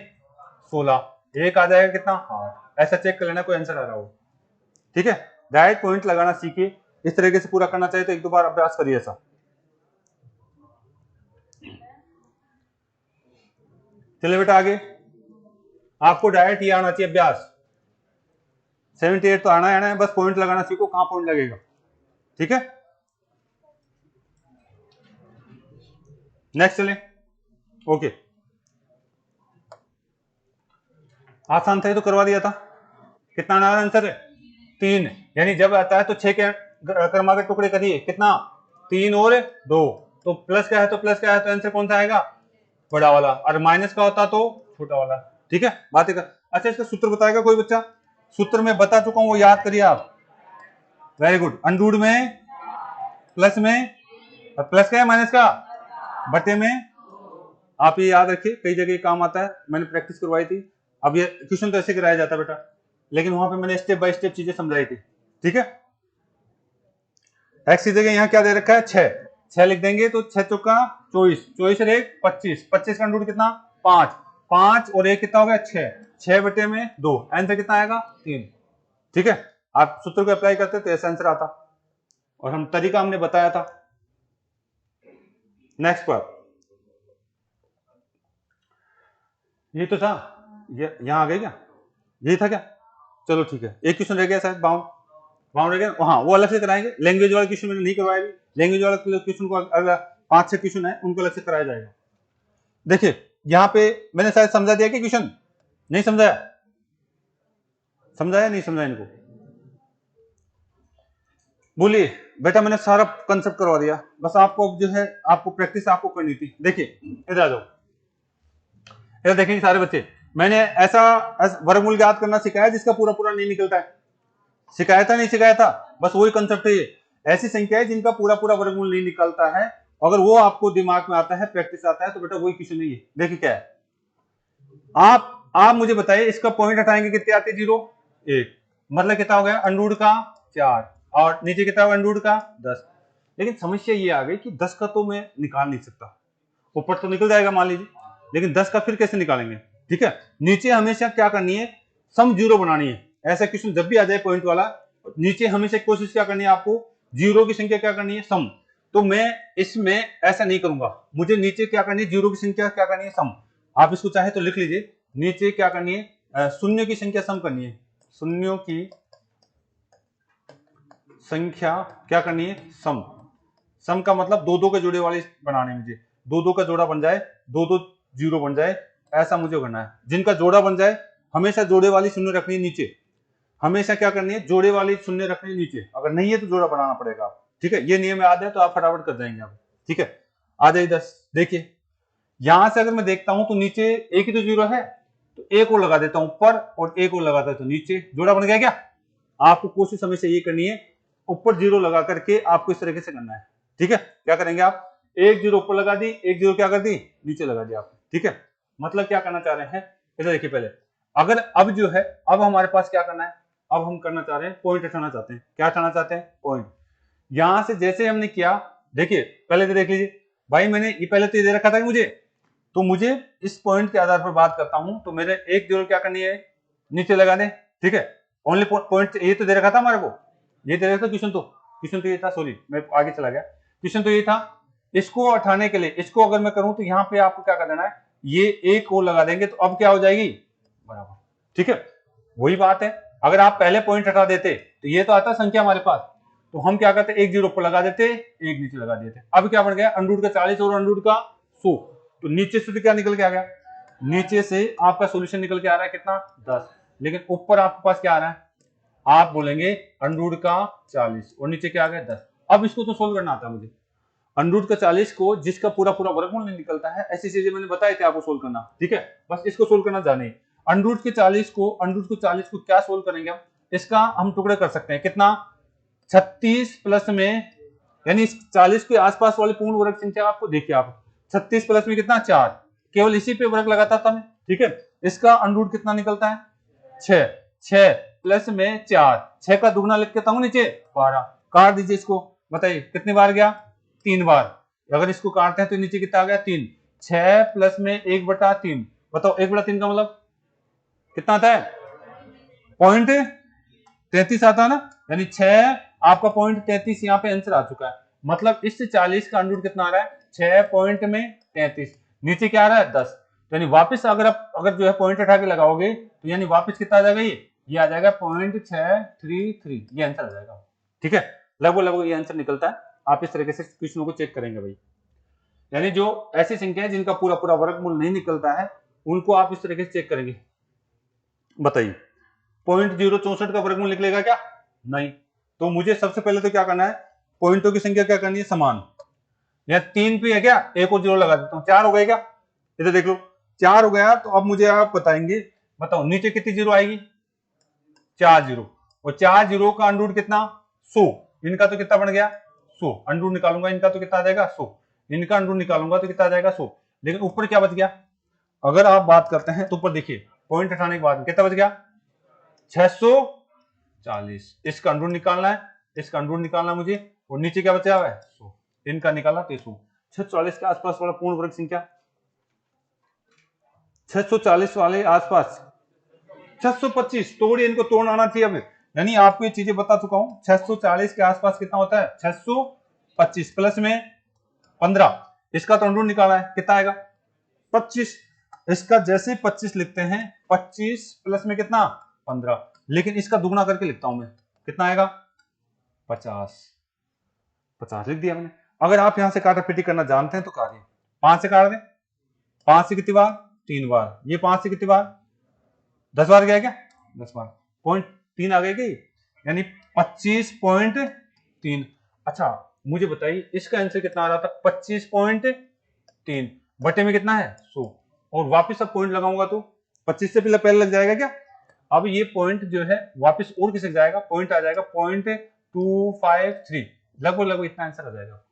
16, एक आ जाएगा कितना 8। ऐसा चेक कर लेना कोई आंसर आ रहा हो, ठीक है। डायरेक्ट पॉइंट लगाना सीखिए, इस तरीके से पूरा करना चाहिए तो 1-2 बार अभ्यास करिए ऐसा। चलिए बेटा आगे, आपको डायरेक्ट ये आना चाहिए अभ्यास। 78 तो आना है, बस पॉइंट लगाना सीखो, कहां पॉइंट लगेगा, ठीक है। नेक्स्ट चले, ओके। आसान था तो करवा दिया था। कितना आना आंसर है, 3, यानी जब आता है तो 6 के क्रमागत टुकड़े करिए, कितना 3 और 2, तो प्लस क्या है तो प्लस क्या है, तो आंसर कौन सा आएगा, बड़ा वाला, और माइनस का होता तो छोटा वाला, ठीक है। बात है। अच्छा इसका सूत्र बताएगा कोई बच्चा, सूत्र में बता चुका हूं वो याद करिए आप, वेरी गुड। अंडरूट में, प्लस में, और प्लस क्या है माइनस का, बटे में, आप ये याद रखिए, कई जगह काम आता है, मैंने प्रैक्टिस करवाई थी। अब ये क्वेश्चन तो ऐसे कराया जाता है बेटा, लेकिन वहां पे मैंने स्टेप बाय स्टेप चीजें समझाई थी, ठीक है। एक्स की जगह यहाँ क्या दे रखा है, 6, 6 लिख देंगे तो 6 चौका 24, 24 और 1 25, 25 का अंडरूट कितना 5, 5 और 1 कितना हो गया 6, 6 बटे में 2, आंसर कितना आएगा 3, ठीक है। आप सूत्र को अप्लाई करते तो ऐसा आंसर आता, और हम तरीका हमने बताया था। नेक्स्ट पर ये तो था, ये यहां आ गए क्या, यही था क्या, चलो ठीक है। एक क्वेश्चन रह गया शायद, बाउंड रह गया, हाँ वो अलग से कराएंगे। लैंग्वेज वाला क्वेश्चन मैंने नहीं करवाया, लैंग्वेज वाला क्वेश्चन को अगर 5-6 क्वेश्चन है उनको अलग से कराया जाएगा। देखिए यहाँ पे मैंने शायद समझा दिया कि क्वेश्चन नहीं समझाया, समझाया नहीं समझाया इनको, बोलिए बेटा मैंने सारा कंसेप्ट करवा दिया, बस आपको जो है आपको प्रैक्टिस आपको करनी थी। देखिए इधर आ जाओ, इधर देखेंगे सारे बच्चे, मैंने ऐसा वर्गमूल याद करना सिखाया जिसका पूरा पूरा नहीं निकलता है, सिखाया था नहीं सिखाया था, बस वही कंसेप्ट है। ये ऐसी संख्या है जिनका पूरा पूरा वर्गमूल नहीं निकलता है, अगर वो आपको दिमाग में आता है, प्रैक्टिस आता है, तो बेटा वही क्वेश्चन नहीं है। देखिए क्या है, आप मुझे बताइए इसका पॉइंट हटाएंगे कितने आते, 0 1, मतलब कितना हो गया अंडरूट का 4, और नीचे कितना होगा अंडरूट का 10। लेकिन समस्या ये आ गई कि 10 का तो मैं निकाल नहीं सकता, ऊपर तो निकल जाएगा मान लीजिए, लेकिन 10 का फिर कैसे निकालेंगे, ठीक है। नीचे हमेशा क्या करनी है, सम जीरो बनानी है। ऐसा क्वेश्चन जब भी आ जाए पॉइंट वाला, नीचे हमेशा कोशिश क्या करनी है आपको, जीरो की संख्या क्या करनी है सम। तो मैं इसमें ऐसा नहीं करूंगा, मुझे नीचे क्या करनी है, जीरो की संख्या क्या करनी है सम। आप इसको चाहे तो लिख लीजिए, नीचे क्या करनी है, शून्य की संख्या सम करनी है, शून्यों की संख्या क्या करनी है सम। सम का मतलब 2-2 के जोड़े वाले बनाने, मुझे 2-2 का जोड़ा बन जाए, 2-2 जीरो बन जाए, ऐसा मुझे करना है। जिनका जोड़ा बन जाए हमेशा जोड़े वाली शून्य रखनी है नीचे, हमेशा क्या करनी है, जोड़े वाली शून्य रखनी है नीचे, अगर नहीं है तो जोड़ा बनाना पड़ेगा आप, ठीक है। ये नियम याद है तो आप फटाफट कर जाएंगे आप, ठीक है। आ जाइए 10, देखिए यहां से अगर मैं देखता हूं तो नीचे एक ही तो जीरो है, तो एक और लगा देता हूं ऊपर और एक और लगाता हूं तो नीचे, जोड़ा बन गया क्या। आपको कोशिश हमेशा ये करनी है, ऊपर जीरो लगा करके आपको इस तरीके से करना है, ठीक है। क्या करेंगे आप, एक जीरो ऊपर लगा दी, एक जीरो क्या कर दी नीचे लगा दिया आपने, ठीक है। मतलब क्या करना चाह रहे हैं, इधर देखिए पहले, अगर अब जो है, अब हमारे पास क्या करना है, अब हम करना चाह रहे हैं पॉइंट हटाना चाहते हैं। क्या हटाना चाहते हैं, पॉइंट। यहां से जैसे हमने किया, देखिए पहले तो देख लीजिए भाई, मैंने ये पहले तो ये दे रखा था कि मुझे, तो मुझे इस पॉइंट के आधार पर बात करता हूं, तो मेरे एक जीरो क्या करनी है, नीचे लगा दे, ठीक है। ओनली पॉइंट ये तो दे रखा था हमारे को, ये दे रखा था क्वेश्चन तो ये था, सॉरी मैं आगे चला गया, क्वेश्चन तो ये था। इसको हटाने के लिए, इसको अगर मैं करूं तो यहां पे आपको क्या कर देना है, ये एक को लगा देंगे, तो अब क्या हो जाएगी बराबर, ठीक है। वही बात है, अगर आप पहले पॉइंट हटा देते तो ये तो आता संख्या हमारे पास, तो हम क्या करते, एक जीरो ऊपर लगा देते, एक नीचे लगा देते। अब क्या बन गया, अंडर रूट का 40 और अंडर रूट का 100। तो नीचे से तो क्या निकल के आ गया, नीचे से आपका सोल्यूशन निकल के आ रहा है कितना, 10। लेकिन ऊपर आपके पास क्या आ रहा है, आप बोलेंगे अंडर रूट का 40 और नीचे क्या आ गया 10। अब इसको तो सोल्व करना आता है मुझे। अंडर रूट का 40 को जिसका पूरा पूरा वर्गमूल नहीं निकलता है, ऐसी चीजें मैंने बताई थी आपको सोल्व करना, ठीक है। बस इसको सोल्व करना जाने। अंडर रूट के 40 को, अंडर रूट को 40 को क्या सोल्व करेंगे हम, इसका हम टुकड़े कर सकते हैं कितना, 36 प्लस में, यानी 40 के आसपास वाली पूर्ण वर्ग संख्या आपको देखिए आप, 36 प्लस में कितना 4, केवल इसी पे वर्ग लगाता था मैं, ठीक है। इसका अंडर रूट कितना निकलता है 6, 6 प्लस में 4, 6 का दुगना लिख के नीचे 12, काट दीजिए इसको, बताइए कितनी बार गया, 3 बार। अगर इसको काटते हैं तो नीचे कितना आ गया 3, 6 प्लस में 1/3, बताओ 1/3 का मतलब कितना आता है, पॉइंट 33 आता है ना, यानी 6 आपका पॉइंट 33 यहाँ पे आंसर आ चुका है। मतलब इस 40 का अंडर रूट कितना आ रहा है 6 पॉइंट में 33, नीचे क्या आ रहा है 10। तो यानी वापस अगर आप जो है पॉइंट हटा के लगाओगे तो यानी वापस कितना आ जाएगा, ये आ जाएगा 0.633, ये आंसर आ जाएगा, ठीक है। लगभग लगभग ये आंसर निकलता है। आप इस तरीके से क्वेश्चनों को चेक करेंगे भाई, यानी जो ऐसी संख्या है जिनका पूरा पूरा वर्गमूल नहीं निकलता है उनको आप इस तरीके से चेक करेंगे। बताइए 0.064 का वर्गमूल निकलेगा क्या, नहीं। तो मुझे सबसे पहले तो क्या करना है, पॉइंटों की संख्या क्या करनी है समान, या 3 पे है क्या, एक और जीरो लगा देता हूं, 4 हो गए क्या, इधर देख लो 4 हो गया। तो अब मुझे आप बताएंगे, बताओ नीचे कितनी जीरो आएगी, 4 जीरो, और 4 जीरो का अंडर रूट कितना 100, इनका तो कितना बन गया 100, अंडर रूट निकालूंगा इनका तो कितना आ जाएगा 100, इनका अंडर रूट निकालूंगा तो कितना आ जाएगा 100। लेकिन ऊपर क्या बच गया, अगर आप बात करते हैं तो ऊपर देखिए पॉइंट हटाने के बाद कितना बच गया 640, इसका अंडर रूट निकालना है, इसका अंडर रूट निकालना है मुझे, और नीचे क्या बचा हुआ है 100, इनका निकालना 300। 640 के आसपास वाला पूर्ण वर्ग संख्या, 640 वाले आसपास 625, तोड़िए इनको, तोड़ना आना चाहिए हमें, यानी आपको ये चीजें बता चुका हूं। 640 के आसपास कितना होता है 625 प्लस में 15, इसका तो अंडर रूट निकाला है, कितना आएगा 25, इसका जैसे 25 लिखते हैं 25 प्लस में कितना 15, लेकिन इसका दुगना करके लिखता हूं मैं, कितना आएगा 50, 50 लिख दिया मैंने। अगर आप यहां से काटा पीटी करना जानते हैं तो काटिए, 5 से काट दें, 5 से कितनी बार 3 बार, ये 5 से कितनी बार 10 बार गया क्या, 10 बार, 0.3 आ गई क्या, यानी 25.3। अच्छा मुझे बताइए इसका आंसर कितना आ रहा था 25.3 बटे में कितना है 100, और वापस अब पॉइंट लगाऊंगा तो 25 से पहले लग जाएगा क्या, अब ये पॉइंट जो है वापस और किसक जाएगा, पॉइंट आ जाएगा 0.253, लगभग लगभग इतना आंसर आ जाएगा,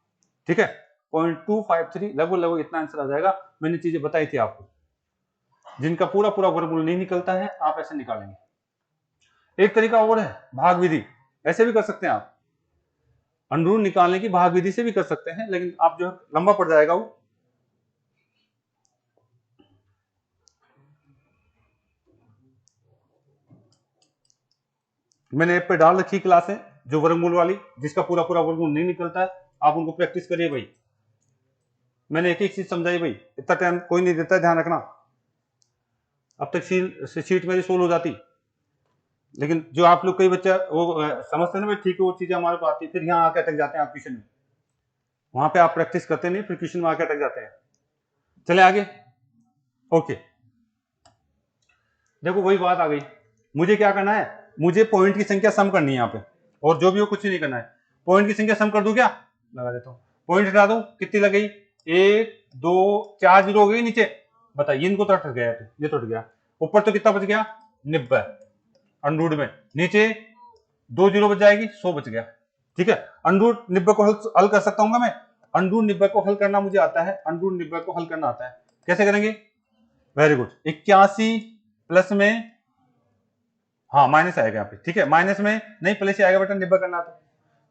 ठीक है। 0.253 लगभग लगभग इतना आंसर आ जाएगा। मैंने चीजें बताई थी आपको, जिनका पूरा पूरा वर्गमूल नहीं निकलता है आप ऐसे निकालेंगे। एक तरीका और है भाग विधि, ऐसे भी कर सकते हैं आप, अंडर रूट निकालने की भाग विधि से भी कर सकते हैं, लेकिन आप जो लंबा पड़ जाएगा वो। मैंने ऐप पे डाल रखी क्लास है जो वर्गमूल वाली, जिसका पूरा पूरा वर्गमूल नहीं निकलता है, आप उनको प्रैक्टिस करिए भाई। मैंने एक एक चीज समझाई भाई, इतना टाइम कोई नहीं देता, ध्यान रखना। अब तक शीट मेरी सोल्व हो जाती, लेकिन जो आप लोग कई बच्चा वो समझते ना ठीक है वो चीजें हमारे को आती, फिर यहाँ आके अटक जाते हैं आप क्वेश्चन में, वहां पे आप प्रैक्टिस करते नहीं, फिर क्वेश्चन में आके अटक जाते हैं। चले आगे, ओके। देखो वही बात आ गई, मुझे क्या करना है, मुझे पॉइंट की संख्या सम करनी है यहाँ पे, और जो भी हो कुछ नहीं करना है, पॉइंट की संख्या सम कर दूं क्या, लगा देता हूँ, पॉइंट हटा दूं, कितनी लग गई 1 2 4 जीरो हो गई नीचे, बताइए इनको तो अटक गया, ये तो अटक गया, ऊपर तो कितना बच गया 90 अंडर रूट में, नीचे 2 जीरो बच जाएगी 100 बच गया, ठीक है। अंडर रूट 90 को हल कर सकता हूँ मैं, अंडर रूट 90 को हल करना मुझे आता है, अंडर रूट 90 को हल करना आता है, कैसे करेंगे, वेरी गुड, 81 प्लस में, हाँ माइनस आएगा यहाँ पे, ठीक है, माइनस में नहीं प्लस ही आएगा बेटा, 90 करना तो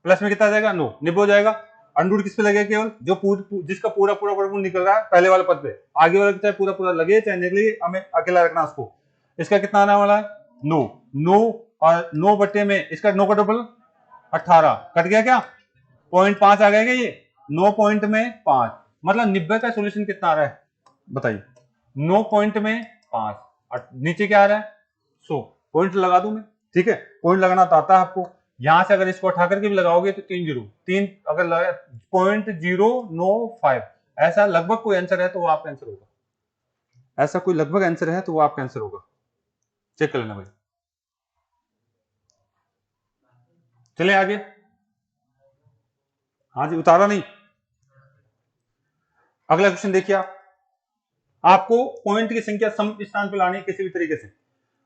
प्लस में कितना आ जाएगा 9, 90 हो जाएगा। अंडर रूट किस पे लगेगा, केवल जो जिसका पूरा पूरा वर्गमूल निकल रहा है पहले वाले पद पे, आगे वाला चाहे पूरा पूरा लगे चाहे निकले, हमें अकेला रखना उसको। इसका कितना आने वाला है 9, 9 और 9 बटे में इसका 9 का डबल 18, कट गया क्या, 0.5 आ गया क्या, ये 9 पॉइंट में 5, मतलब 90 का सोल्यूशन कितना आ रहा है बताइए, 9 पॉइंट में 5, नीचे क्या आ रहा है 100, पॉइंट लगा दूं मैं, ठीक है, पॉइंट लगाना तो आता है आपको। यहां से अगर इसको उठा करके भी लगाओगे तो 3 जीरो, 3 अगर लगा 0.095, ऐसा लगभग कोई आंसर है तो वो आपका आंसर होगा। ऐसा कोई लगभग आंसर है तो वो आपका आंसर होगा। चेक कर लेना भाई। चले आगे। हाँ जी, उतारा नहीं। अगला क्वेश्चन देखिए आप। आपको पॉइंट की संख्या सम स्थान पर लानी किसी भी तरीके से।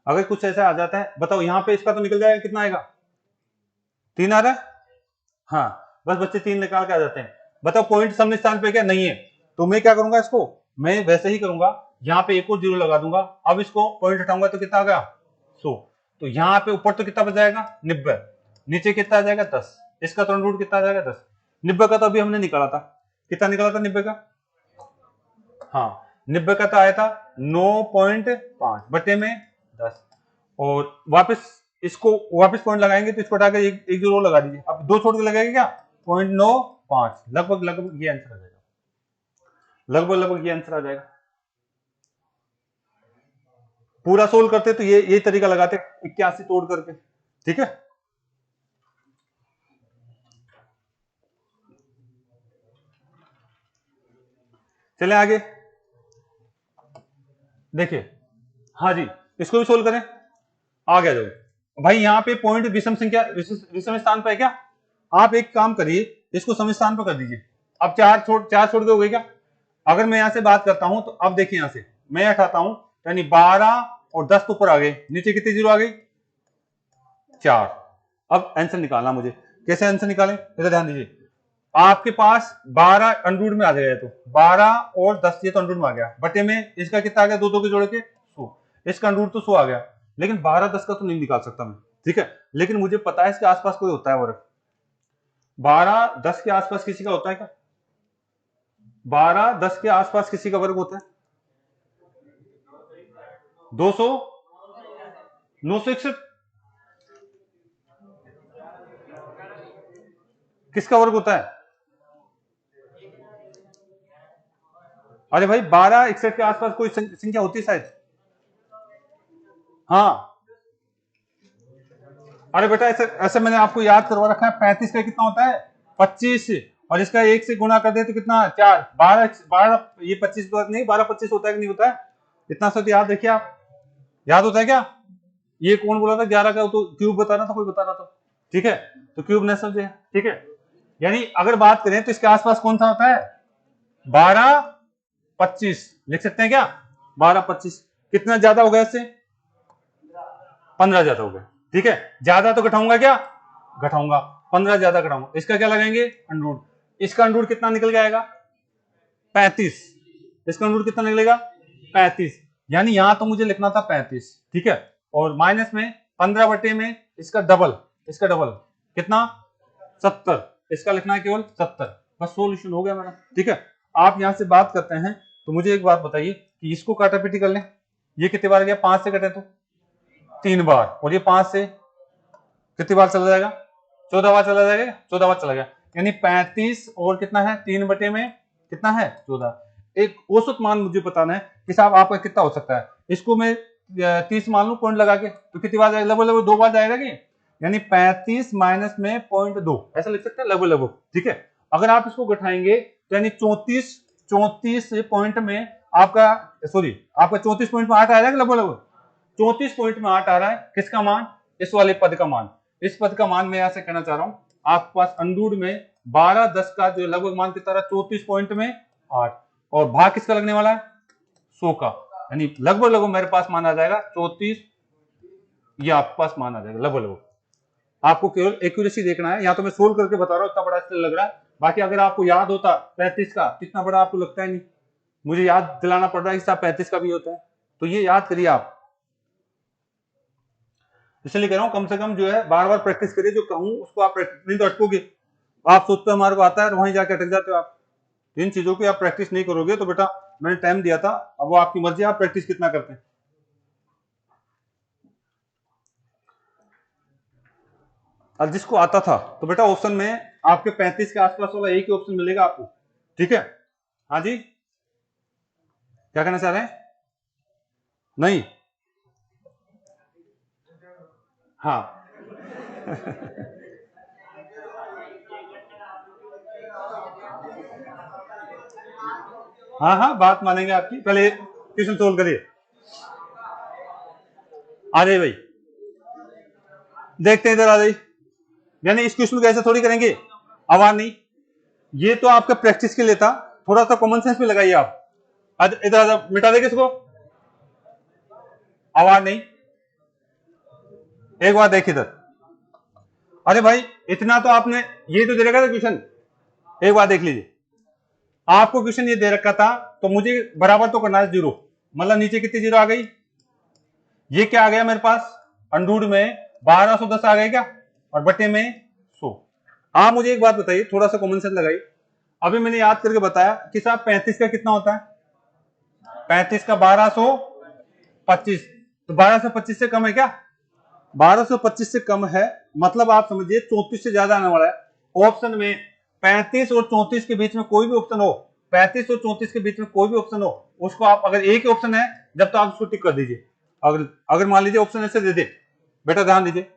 अगर कुछ ऐसा आ जाता है, बताओ यहां पे इसका तो निकल जाएगा, कितना आएगा? 3 आ रहा है। हाँ, बस बच्चे 3 निकाल के आ जाते हैं। बताओ पॉइंट सम स्थान पे क्या नहीं है, तो मैं क्या करूंगा, इसको मैं वैसे ही करूंगा, यहाँ पे एक और जीरो लगा दूंगा। अब इसको पॉइंट हटाऊंगा तो कितना आ गया? 100। तो यहाँ पे ऊपर तो कितना बच जाएगा? 90। नीचे कितना आ जाएगा? 10। इसका तो रूट कितना आ जाएगा? 10। 90 का तो अभी हमने निकाला था, कितना निकाला था 90 का? हाँ, 90 का तो आया था 9.5 बटे में 10। और वापस इसको वापस पॉइंट लगाएंगे तो इसको हटा के एक जीरो लगा दीजिए। अब 2 छोड़ के लगाएंगे क्या? 0.95। लगभग लगभग ये आंसर आ जाएगा, लगभग लगभग ये आंसर आ जाएगा। पूरा सोल्व करते तो ये तरीका लगाते 81 तोड़ करके। ठीक है, चले आगे देखिए। हाँ जी, इसको भी सोल्व करें। आ गया जो भाई, यहाँ पे पॉइंट विषम संख्या विषम स्थान पर है क्या? आप एक काम करिए, इसको सम स्थान पर कर दीजिए। अब चार छोड़ के हो गए क्या? अगर मैं यहां से बात करता हूं तो अब देखिए, यहां से मैं हटाता हूं, यानी 12 और 10 तो ऊपर आ गए, नीचे कितनी जीरो आ गई? 4। अब आंसर निकालना मुझे, कैसे आंसर निकालें इधर ध्यान दीजिए। आपके पास 12 अंडरूट में आ जाएगा, तो 12 और 10 ये तो अंडरूट में आ गया, बटे में इसका कितना आ गया? दो दो के जोड़ के 100। इसका अंडरूट तो 100 आ गया, लेकिन 12 10 का तो नहीं निकाल सकता मैं। ठीक है, लेकिन मुझे पता है इसके आसपास कोई होता है वर्ग। 12 10 के आसपास किसी का होता है क्या? 12 10 के आसपास किसी का वर्ग होता है? 200, 961। किसका वर्ग होता है? अरे भाई 12 61 के आसपास कोई संख्या होती है शायद। हाँ, अरे बेटा ऐसे ऐसे मैंने आपको याद करवा रखा है। 35 का कितना होता है? 25। और इसका 1 से गुणा कर दे तो कितना? 4। 12 12 ये 25 नहीं, 12 25 होता है कि नहीं होता है? इतना सा तो याद रखिए आप। याद होता है क्या? ये कौन बोला था 11 का? तो क्यूब बता रहा था, कोई बता रहा था। ठीक है, तो क्यूब न समझे। ठीक है, यानी अगर बात करें तो इसके आसपास कौन सा होता है? 12 25 लिख सकते हैं क्या? 12 25 कितना ज्यादा हो गया इससे? 15 ज्यादा हो गया। ठीक है, ज्यादा तो घटाऊंगा क्या? घटाऊंगा, 15 ज्यादा घटाऊंगा। इसका क्या लगाएंगे? अंडरूट। इसका अंडरूट कितना निकल के आएगा? 35। इसका अंडरूट कितना निकलेगा? 35। यानी यहां तो मुझे लिखना था 35। ठीक है, और माइनस में 15 बटे में इसका डबल, इसका डबल कितना? 70। इसका लिखना है केवल 70। बस सोल्यूशन हो गया मेरा। ठीक है, आप यहां से बात करते हैं तो मुझे एक बात बताइए कि इसको काटापीटी कर लें। ये कितने बार गया? 5 से कटे तो 3 बार, और ये 5 से कितनी बार चला जाएगा? 14 बार चला जाएगा, 14 बार चला गया। यानी 35 और कितना है? 3 बटे में कितना है? 14। एक औसत मान मुझे बताना है कि साहब आपका कितना हो सकता है। इसको मैं 30 मान लू पॉइंट लगा के, तो कितनी बार जाएगा? लगभग लगभग 2 बार जाएगा कि, यानी 35 माइनस में 0.2 ऐसा लिख सकते हैं लगभग लगभग। ठीक है, अगर आप इसको घटाएंगे तो यानी 34 पॉइंट में आपका, सॉरी आपका 34 पॉइंट में 8 आ जाएगा लगभग लगभग। 34 पॉइंट में 8 आ रहा है, किसका मान? इस वाले पद का मान। इस पद का मान मैं यहां से कहना चाह रहा हूं आपके पास अंडरूट में 12 10 का जो लगभग मान कितना रहा? 34 पॉइंट में 8। और भाग किसका लगने वाला है? 100 का। यानी लगभग लगभग मेरे पास मान आ जाएगा 34। ये आपके पास मान आ जाएगा लगभग लगभग। आपको केवल एक्यूरेसी देखना है। यहाँ तो मैं सोल्व करके बता रहा हूँ, इतना बड़ा इसलिए लग रहा है। बाकी अगर आपको याद होता 35 का, इतना बड़ा आपको लगता है नहीं। मुझे याद दिलाना पड़ रहा है कि 35 का भी होता है, तो ये याद करिए आप। इसलिए कह रहा हूं कम से कम जो है बार बार प्रैक्टिस करिए। जो कहूं उसको आप प्रैक्टिस, नहीं तो अटकोगे। आप सोचते हो हमारे को आता है और वहीं जाके अटक जाते हो आप। इन चीजों की आप प्रैक्टिस नहीं करोगे तो बेटा, मैंने टाइम दिया था, अब वो आपकी मर्जी, आप प्रैक्टिस कितना करते हैं। अब जिसको आता था तो बेटा ऑप्शन में आपके 35 के आसपास वाला एक ही ऑप्शन मिलेगा आपको। ठीक है, हाँ जी, क्या कहना चाह रहे हैं? नहीं, हाँ हाँ हाँ, बात मानेंगे आपकी। पहले क्वेश्चन सोल्व करिए। आ जाइए भाई, देखते हैं इधर आ जाइए। यानी इस क्वेश्चन को ऐसे थोड़ी करेंगे, आवाज नहीं, ये तो आपका प्रैक्टिस के लिए था, थोड़ा सा कॉमन सेंस भी लगाइए आप। इधर आ जाओ, मिटा देंगे इसको, आवाज नहीं। एक बार देखिए इधर, अरे भाई इतना तो आपने, ये तो दे रखा था क्वेश्चन, एक बार देख लीजिए। आपको क्वेश्चन ये दे रखा था तो मुझे बराबर तो करना है जीरो, मतलब नीचे कितनी जीरो आ गई, ये क्या आ गया मेरे पास अंडूड में 1210 आ गए क्या, और बटे में 100। आप मुझे एक बात बताइए, थोड़ा सा कॉमन सेंस लगाइए। अभी मैंने याद करके बताया कि साहब 35 का कितना होता है, 35 का 1225, तो 1225 से कम है क्या, 1225 से कम है, मतलब आप समझिए 34 से ज्यादा आने वाला है। ऑप्शन में 35 और 34 के बीच में कोई भी ऑप्शन हो, 35 और 34 के बीच में कोई भी ऑप्शन हो, उसको आप, अगर एक ही ऑप्शन है जब तो आप उसको टिक कर दीजिए। अगर अगर मान लीजिए ऑप्शन ऐसे दे दे, बेटा ध्यान दीजिए,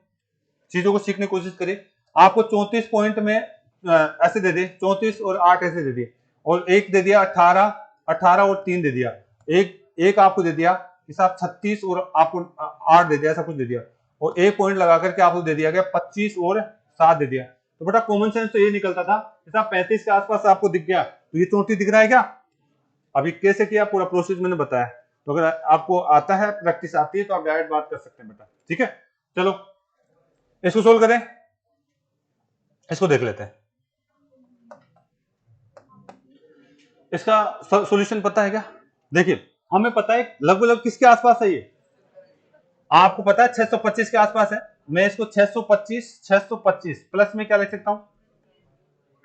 चीजों को सीखने की कोशिश करिए। आपको 34 पॉइंट में ऐसे दे दे, 34 और 8 ऐसे दे दिए, और एक दे दिया 18, 18 और 3 दे दिया, एक आपको दे दिया हिसाब 36 और आपको 8 दे दिया, ऐसा कुछ दे दिया, और एक पॉइंट लगा करके आपको दे दिया गया 25 और 7 दे दिया। तो बेटा कॉमन सेंस तो ये निकलता था, हिसाब 35 के आसपास आपको दिख गया तो ये 34 दिख रहा है क्या। अभी कैसे किया पूरा प्रोसेस मैंने बताया, तो अगर आपको आता है, प्रैक्टिस आती है, तो आप डायरेक्ट बात कर सकते हैं बेटा, ठीक है। चलो इसको सोल्व करें, इसको देख लेते हैं। इसका सॉल्यूशन पता है क्या, देखिए हमें पता है लगभग लगभग किसके आसपास है ये, आपको पता है 625 के आसपास है। मैं इसको 625 प्लस में क्या लिख सकता हूं,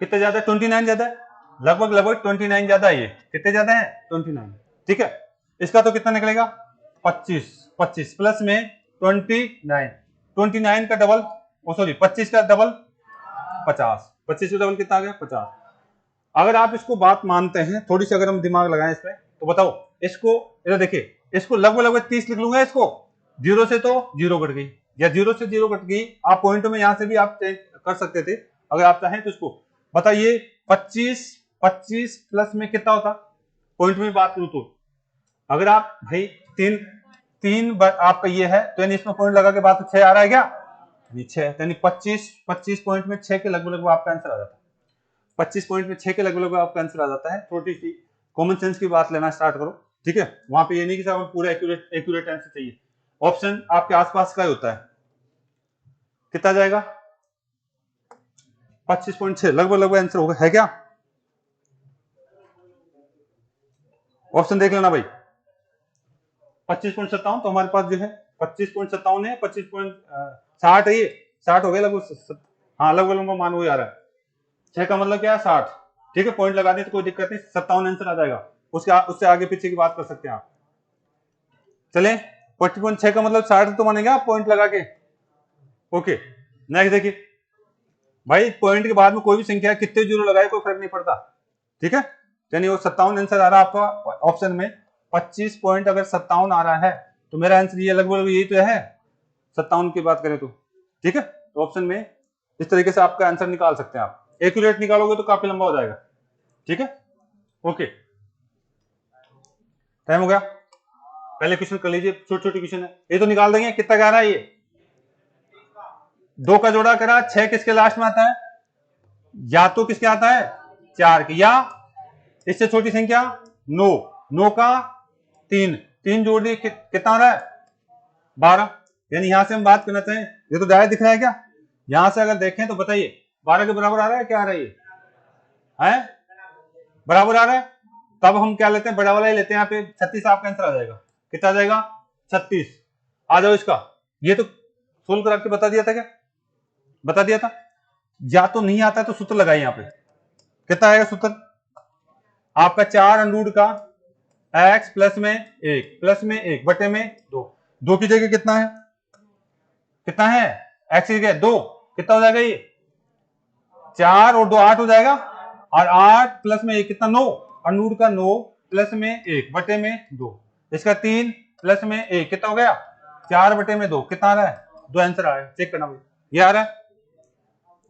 कितने ज्यादा है, 29 ज्यादा है, लगभग लगभग 29 ज्यादा है, ये कितने ज्यादा है 29, ठीक है। इसका तो कितना निकलेगा 25, 25 प्लस में 29, 29 का डबल, ओ सॉरी 25 का डबल 50, 25 का डबल कितना आ गया 50। अगर आप इसको बात मानते हैं, थोड़ी सी अगर हम दिमाग लगाएं इसमें, तो बताओ इसको, इधर देखिए, इसको लगभग लगभग 30 लिख लूंगा, इसको जीरो से तो जीरो कट गई, या जीरो से जीरो कट गई, आप पॉइंट में यहां से भी आप चेंज कर सकते थे अगर आप चाहें तो। इसको बताइए 25 25 प्लस में कितना होता, पॉइंट में बात करूं तो, अगर आप भाई तीन तीन आपका ये है तो यानी इसमें पॉइंट लगा के बात 6 आ रहा है क्या, छह, यानी 25 पॉइंट में 6 के लगभग लगभग आपका आंसर आ जाता है, 25 पॉइंट में 6 के लगभग लगभग आपका आंसर आ जाता है। छोटी सी कॉमन सेंस की बात लेना स्टार्ट करो, ठीक है। वहां पे ये नहीं कि साहब पूरा एक्यूरेट आंसर चाहिए, ऑप्शन आपके आसपास का ही होता है। कितना जाएगा 25.6 लगभग लगभग आंसर होगा, है क्या, ऑप्शन देख लेना भाई। 25.57 तो हमारे पास जो है 25.57 है, 25.60 है, ये 60 हो गया लगभग, हाँ लगभग लगभग मान वही आ रहा है। 6 का मतलब क्या है 60, ठीक है, पॉइंट लगा दें तो कोई दिक्कत नहीं, 57 आंसर आ जाएगा, उससे आगे पीछे की बात कर सकते हैं आप। चलें 40.6 का मतलब 60 तो मानेंगे आप पॉइंट लगा के, ओके। नेक्स्ट देखिए भाई, पॉइंट के बाद में कोई भी संख्या कितने जीरो लगाए कोई फर्क नहीं पड़ता, ठीक है। यानी वो 57 आंसर आ रहा है आपका ऑप्शन में, 25 पॉइंट अगर 57 आ रहा है तो मेरा आंसर ये लगभग यही तो है, 57 की बात करें तो, ठीक है। तो ऑप्शन में इस तरीके से आपका आंसर निकाल सकते हैं आप, एक्यूरेट निकालोगे तो काफी लंबा हो जाएगा, ठीक है, ओके। टाइम हो गया, पहले क्वेश्चन कर लीजिए, छोटे छोटे क्वेश्चन है, ये तो निकाल देंगे। कितना का आ रहा है ये, 2 का जोड़ा करा, 6 किसके लास्ट में आता है, या तो किसके आता है 4 के, या इससे छोटी संख्या 9, 9 का 3, 3 जोड़ दिए कितना आ रहा है 12। यानी यहां से हम बात करना चाहें, ये तो डायरेक्ट दिख रहा है क्या, यहां से अगर देखें तो बताइए 12 के बराबर आ रहा है, क्या आ रहा है ये है, बराबर आ रहा है, तब हम क्या लेते हैं, बड़ा वाला ही लेते हैं, यहाँ पे 36 आपका आंसर आ जाएगा, कितना आ जाएगा 36। आ जाओ इसका, ये तो सोल्व करा के बता दिया था क्या, बता दिया था, या तो नहीं आता है तो सूत्र लगाइए यहाँ पे, कितना आएगा सूत्र आपका, 4 अंडूड का x प्लस में 1 बटे में 2, 2 की जगह कितना है, कितना है x की जगह 2, कितना हो जाएगा ये 4 और 2 8 हो जाएगा, और 8 प्लस में 1 कितना 9, अंडूड का 9 प्लस में 1 बटे में 2, इसका 3 प्लस में 1 कितना हो गया 4 बटे में 2, कितना आ रहा है दो आंसर आए, चेक करना भाई, ये आ रहा है।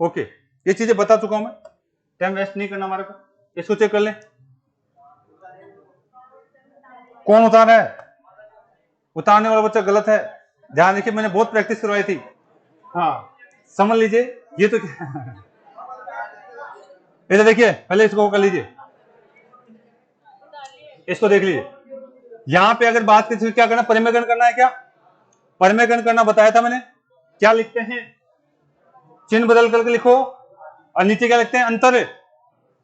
ओके, ये चीजें बता चुका हूं मैं, टाइम वेस्ट नहीं करना हमारे को। इसको चेक कर ले, कौन उतार रहा है? उतारने वाला बच्चा गलत है। ध्यान देखिए, मैंने बहुत प्रैक्टिस करवाई थी। हाँ, समझ लीजिए, ये तो इधर देखिए, पहले इसको कर लीजिए, इसको देख लीजिए। यहां पे अगर बात करें क्या करना, परिमेयकरण करना है क्या? परिमेयकरण करना बताया था मैंने। क्या लिखते हैं? चिन्ह बदल करके लिखो, और नीचे क्या लिखते हैं? अंतर।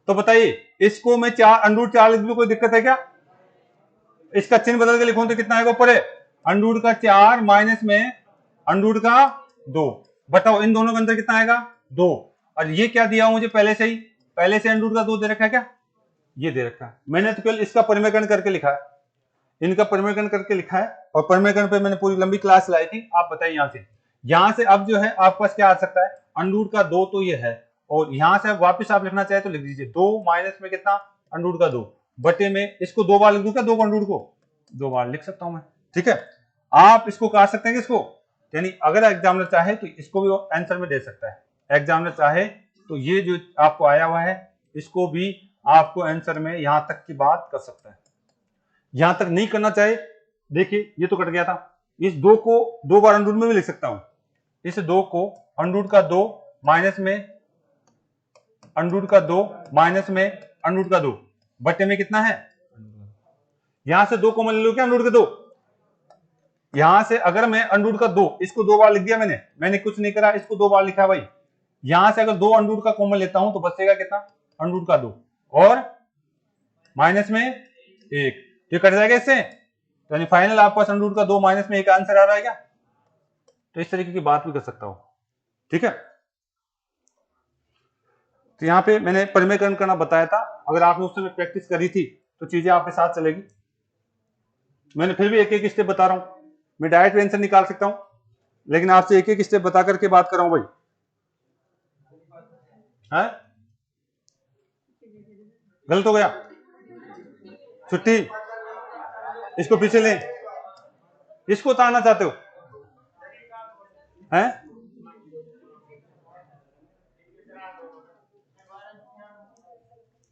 तो बताइए, इसको मैं 4 लिख दूं, कोई दिक्कत है क्या? इसका चिन्ह बदल के लिखूं तो कितना आएगा ऊपर? अंडरूट का 4 माइनस में अंडरूट का 2। बताओ इन दोनों का अंतर कितना आएगा? 2। और ये क्या दिया मुझे पहले से ही? पहले से अंडरूट का 2 दे रखा है क्या? ये दे रखा है। मैंने तो केवल इसका परिमेयकरण करके लिखा है, इनका परिमेयकरण करके लिखा है, और परिमेयकरण पे मैंने पूरी लंबी क्लास लाई थी। आप बताइए यहां से अब जो है आपके पास क्या आ सकता है? अंडरूट का 2 तो ये है, और यहां से वापस आप लिखना चाहे तो लिख दीजिए 2 माइनस में कितना? अंडरूट का 2 बटे में, इसको 2 बार लिख दूं क्या? 2 अंडरूट को 2 बार लिख सकता हूं मैं, ठीक है। आप इसको काट सकते हैं, इसको, यानी अगर एग्जामिनर चाहे तो इसको भी आंसर में दे सकता है। एग्जामिनर चाहे तो ये जो आपको आया हुआ है इसको भी आपको आंसर में यहां तक की बात कर सकता है। यहां तक नहीं करना चाहे, देखिए ये तो कट गया था, इस 2 को 2 बार अंडरूट में भी लिख सकता हूं। इस 2 को अंडरूट का 2 माइनस में अंडरूट का 2 माइनस में अंडरूट का 2 बटे में कितना है? यहां से 2 कॉमन ले लो क्या? अंडरूट का 2। यहां से अगर मैं अंडरूट का 2, इसको 2 बार लिख दिया मैंने कुछ नहीं करा, इसको 2 बार लिखा है भाई। यहां से अगर 2 अंडरूट का कॉमन लेता हूं तो बचेगा कितना? अंडरूट का 2 और माइनस में 1, ये कट जाएगा इससे, तो यानी फाइनल आपके पास अंडरूट का 2 माइनस में 1 आंसर आ रहा है क्या? तो इस तरीके की बात भी कर सकता हूं, ठीक है। तो यहां पे मैंने परिमेयकरण करना बताया था, अगर आपने उस समय प्रैक्टिस करी थी तो चीजें आपके साथ चलेगी। मैंने फिर भी एक एक स्टेप बता रहा हूं, मैं डायरेक्ट आंसर निकाल सकता हूं, लेकिन आपसे एक एक स्टेप बता करके बात कर रहा हूं भाई, है? गलत हो गया? छुट्टी, इसको पीछे लें, इसको उतारना चाहते हो? हैं?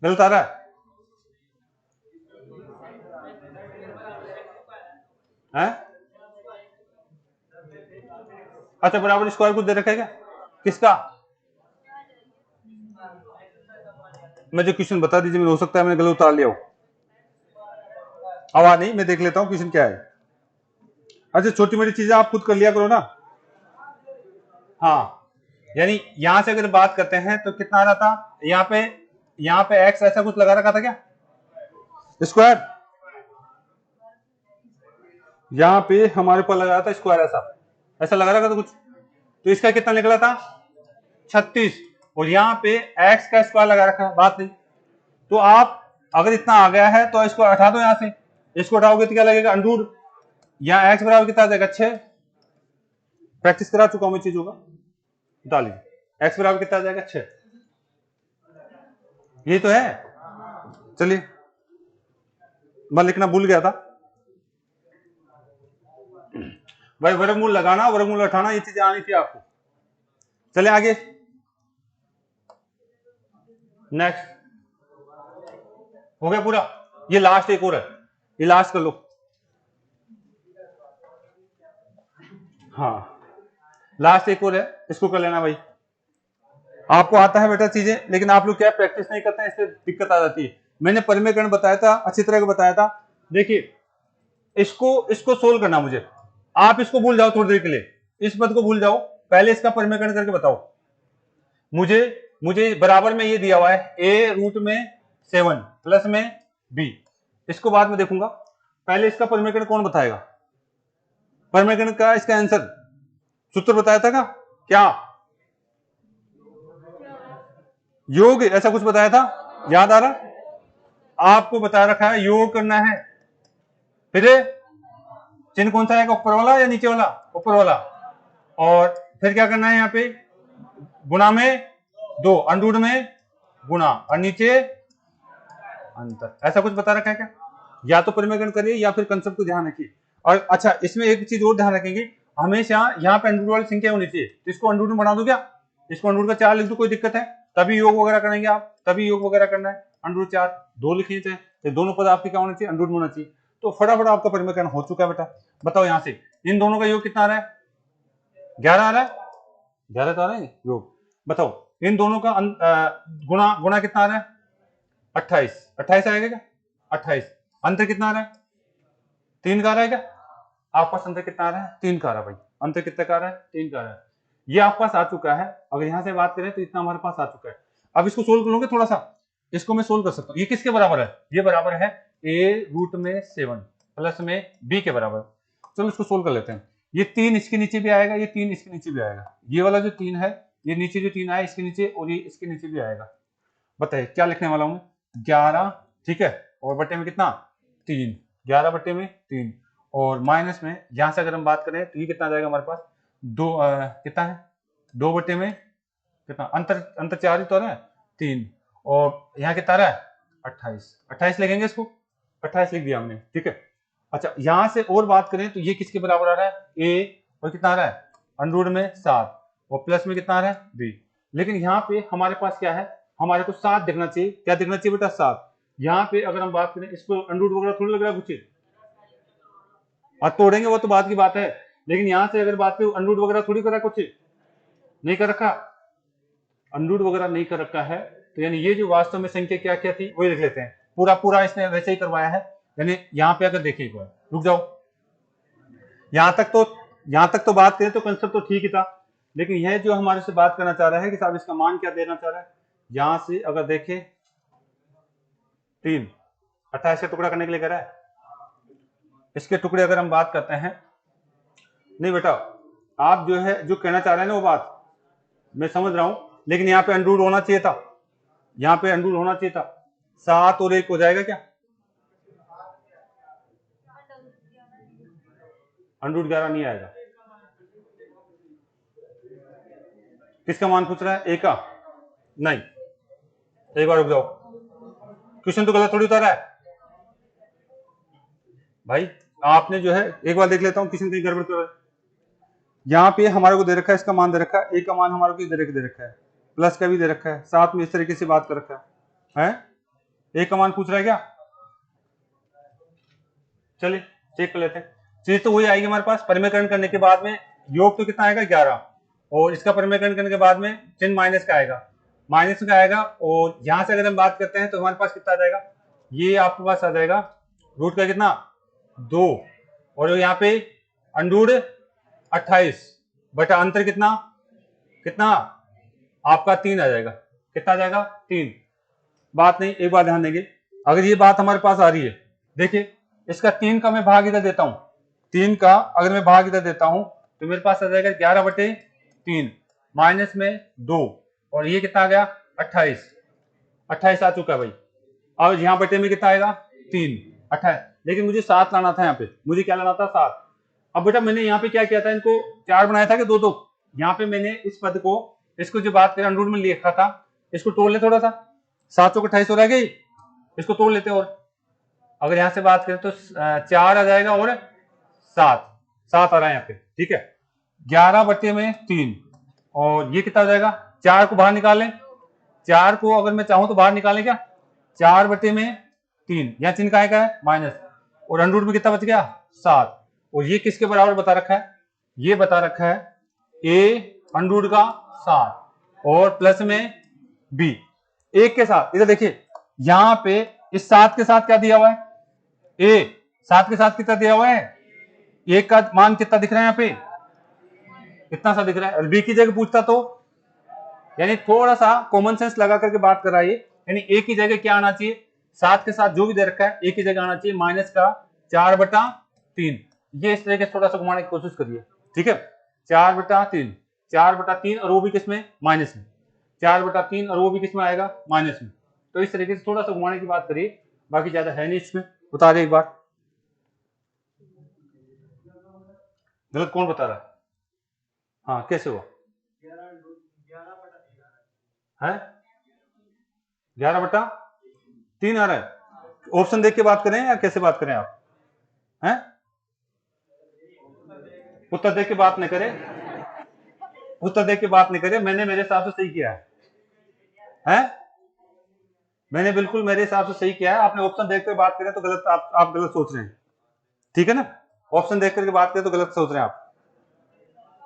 गलत आ रहा है? हैं? अच्छा, बराबर स्क्वायर कुछ दे रखा है क्या? किसका? मुझे क्वेश्चन बता दीजिए, हो सकता है मैंने गलत उतार लिया हो। आवाज नहीं, मैं देख लेता हूं क्वेश्चन क्या है। अच्छा, छोटी मोटी चीजें आप खुद कर लिया करो ना। हाँ, यानी यहां से अगर बात करते हैं तो कितना आ रहा था? यहाँ पे एक्स ऐसा कुछ लगा रखा था क्या? स्क्वायर, यहाँ पे हमारे पास लगा था स्क्वायर, ऐसा लगा रखा था कुछ, तो इसका कितना निकला था? 36, और यहाँ पे एक्स का स्क्वायर लगा रखा है, बात नहीं। तो आप अगर इतना आ गया है तो इसको हटा दो, यहां से इसको हटाओगे तो क्या लगेगा? अंडरूट, यहाँ एक्स बराबर कितना आ जाएगा? 6। प्रैक्टिस करा चुका हूं मैं चीजों का, बता लीजिए एक्स बराबर कितना आ जाएगा? 6। यही तो है। चलिए, मैं लिखना भूल गया था भाई, वर्गमूल लगाना वर्गमूल उठाना ये चीजें आनी थी आपको। चले आगे, नेक्स्ट, हो गया पूरा? ये लास्ट एक और है, ये लास्ट कर लो। हाँ, लास्ट एक और है, इसको कर लेना भाई। आपको आता है बेटा चीजें, लेकिन आप लोग क्या प्रैक्टिस नहीं करते हैं, इससे दिक्कत आ जाती है। मैंने परिमेयकरण बताया था, अच्छी तरह का बताया था। देखिए, इसको सोल्व करना मुझे, आप इसको भूल जाओ थोड़ी देर के लिए, इस पद को भूल जाओ, पहले इसका परिमेयकरण करके बताओ मुझे बराबर में ये दिया हुआ है a रूट में 7 प्लस में b, इसको बाद में देखूंगा, पहले इसका परिमेयकरण कौन बताएगा? परिमेयकरण का इसका आंसर सूत्र बताया था क्या? योग, ऐसा कुछ बताया था, याद आ रहा? आपको बता रखा है योग करना है, फिर चिन्ह कौन सा आएगा? ऊपर वाला या नीचे वाला? ऊपर वाला। और फिर क्या करना है? यहाँ पे गुणा में 2, अंडरूट में गुणा, और नीचे अंतर, ऐसा कुछ बता रखा है क्या? या तो परिमेयकरण करिए या फिर कंसेप्ट को ध्यान रखिए। और अच्छा, इसमें एक चीज और ध्यान रखेंगे, हमेशा यहाँ पे अंडर रूट वाली संख्या होनी चाहिए, तो इसको अंडर रूट में बना दो क्या, इसको अंडर रूट का 4 लिख दो, कोई दिक्कत है, तभी योग वगैरह करेंगे आप, तभी योग वगैरह करना है। अंडर रूट 4 2 लिखने चाहिए, तो दोनों पद आपके क्या होने चाहिए, अंडर रूट में होना चाहिए। तो फटाफट आपका परिमेयकरण हो चुका है बेटा। बताओ यहाँ से इन दोनों का योग कितना आ रहा है, 11 आ रहा है, 11 तो आ रहा है योग। बताओ इन दोनों का गुणा गुणा कितना आ रहा है, 28, 28 आएगा क्या, 28। अंतर कितना आ रहा है, 3 का आ रहा है क्या, आपका अंतर कितना आ रहा है, 3 का आ रहा है भाई, अंतर कितने का आ रहा है, 3 का आ रहा है। ये आपके पास आ चुका है। अगर यहां से बात करें तो इतना हमारे पास आ चुका है। अब इसको सोल्व करोगे थोड़ा सा, इसको मैं सोल्व कर सकता हूँ। ये किसके बराबर है, ये बराबर है a√7 प्लस में b के बराबर। चलो इसको सोल्व कर लेते हैं। ये 3 इसके नीचे भी आएगा, ये 3 इसके नीचे भी आएगा, ये वाला जो 3 है ये नीचे जो 3 आया इसके नीचे, और ये इसके नीचे भी आएगा। बताइए क्या लिखने वाला हूं, 11, ठीक है, और बट्टे में कितना 3, 11 बट्टे में 3, और माइनस में यहां से अगर हम बात करें तो ये कितना आ जाएगा हमारे पास, 2 कितना है, 2 बट्टे में कितना, अंतर अंतर 4 ही तो आ रहा है, 3, और यहाँ कितना आ रहा है 28, 28 लिखेंगे इसको, 28 लिख दिया हमने, ठीक है। अच्छा यहां से और बात करें तो ये किसके बराबर आ रहा है, a, और कितना आ रहा है अंडर रूट में 7, और प्लस में कितना आ रहा है b। लेकिन यहाँ पे हमारे पास क्या है, हमारे को 7 दिखना चाहिए, क्या दिखना चाहिए बेटा 7। यहाँ पे अगर हम बात करें इसको अंडर रूट वगैरह थोड़ी लग रहा है कुछ, तोड़ेंगे वो तो बात की बात है, लेकिन यहां से अगर बात करें अंडर रूट वगैरह थोड़ी करा, कुछ नहीं कर रखा, अंडर रूट वगैरह नहीं कर रखा है। तो यानी ये जो वास्तव में संख्या क्या क्या थी वही लिख लेते हैं, पूरा पूरा इसने वैसे ही करवाया है। यानी यहाँ पे अगर देखिए एक बार रुक जाओ, यहां तक तो बात करें तो कंसेप्ट तो ठीक ही था, लेकिन यह जो हमारे से बात करना चाह रहा है कि साहब इसका मान क्या देना चाह रहा है, यहां से अगर देखें 3 28 का टुकड़ा करने के लिए कह रहा है, इसके टुकड़े अगर हम बात करते हैं, नहीं बेटा आप जो है जो कहना चाह रहे हैं ना वो बात मैं समझ रहा हूं, लेकिन यहाँ पे अंडर रूट होना चाहिए था, यहाँ पे अंडर रूट होना चाहिए था, 7 और 1 हो जाएगा क्या, अंडर रूट 11 नहीं आएगा। किसका मान पूछ रहा है, ए का, नहीं, एक बार रुक जाओ, क्वेश्चन तो गलत थोड़ी उतारा है भाई, आपने जो है एक बार देख लेता हूं क्वेश्चन कहीं गड़बड़ कर रहा है। यहाँ पे हमारे को दे रखा है, इसका मान दे रखा है, ए का मान हमारे को इधर दे रखा है, प्लस का भी दे रखा है, साथ में इस तरीके से बात कर रखा है, ए का मान पूछ रहा है क्या, चलिए चेक कर लेते हैं। चीज तो वही आएगी हमारे पास, परिमेयकरण करने के बाद में योग तो कितना आएगा 11, और इसका परिमेयकरण करने के बाद में चिन्ह माइनस का आएगा, माइनस का आएगा, और यहां से अगर हम बात करते हैं तो हमारे पास कितना आ जाएगा, ये आपके पास आ जाएगा रूट का कितना 2, और यहाँ पे अंडूड 28 बटा अंतर कितना कितना आपका 3 आ जाएगा, कितना आ जाएगा 3। बात नहीं, एक बार ध्यान देंगे, अगर ये बात हमारे पास आ रही है, देखिए इसका 3 का मैं भाग इधर देता हूं, 3 का अगर मैं भाग इधर देता हूं तो मेरे पास आ जाएगा 11 बटे 3 माइनस में 2, और ये कितना आ गया 28, 28 आ चुका है भाई। अब यहाँ बटे में कितना आएगा 3, 28, लेकिन मुझे 7 लाना था, यहाँ पे मुझे क्या लाना था 7। अब बेटा मैंने यहाँ पे क्या किया था, इनको 4 बनाया था कि 2 2, यहाँ पे मैंने इस पद को, इसको जो बात करें अंडर रूट में लिखा था, इसको तोड़ ले थोड़ा सा, 7 चौक 28 हो रहा है, इसको तोड़ लेते हैं, और अगर यहां से बात करें तो 4 आ जाएगा और 7 7 आ रहा है यहाँ पे, ठीक है, 11 बटे में 3, और ये कितना हो जाएगा, 4 को बाहर निकालें, 4 को अगर मैं चाहूं तो बाहर निकालें क्या, 4 बटे में 3, यहाँ चिन्ह का है माइनस, और अंडर रूट में कितना बच गया 7, और ये किसके बराबर बता रखा है, ये बता रखा है a अंडर रूट का 7 और प्लस में b, एक के साथ इधर देखिए यहां पे इस 7 के साथ क्या दिया हुआ है, a 7 के साथ कितना दिया हुआ है, एक का मान कितना दिख रहा है यहाँ पे, कितना सा दिख रहा है, और b की जगह पूछता तो, यानी थोड़ा सा कॉमन सेंस लगा करके बात कर रहा है, यानी a की जगह क्या आना चाहिए, 7 के साथ जो भी दे रखा है a की जगह आना चाहिए माइनस का 4 बटा 3, ये इस तरीके से थोड़ा सा घुमाने की कोशिश करिए, ठीक है, 4 बटा 3, 4 बटा 3, और वो भी किसमें माइनस में, 4 बटा 3 और वो भी किसमें आएगा माइनस में, तो इस तरीके से थोड़ा सा घुमाने की बात करिए, बाकी ज्यादा है नहीं इसमें। बता दे एक बार, गलत कौन बता रहा है, हाँ कैसे हुआ है, 11/3 आ रहा है, ऑप्शन देख के बात करें या कैसे बात करें आप हैं, उत्तर देख के बात नहीं करे, उत्तर देख के बात नहीं करे, मैंने मेरे हिसाब से सही किया है? मैंने बिल्कुल मेरे हिसाब से सही किया है। आपने ऑप्शन देख कर बात करें तो गलत, आप गलत सोच रहे हैं, ठीक है ना? ऑप्शन देख करके बात करें तो गलत सोच रहे हैं आप।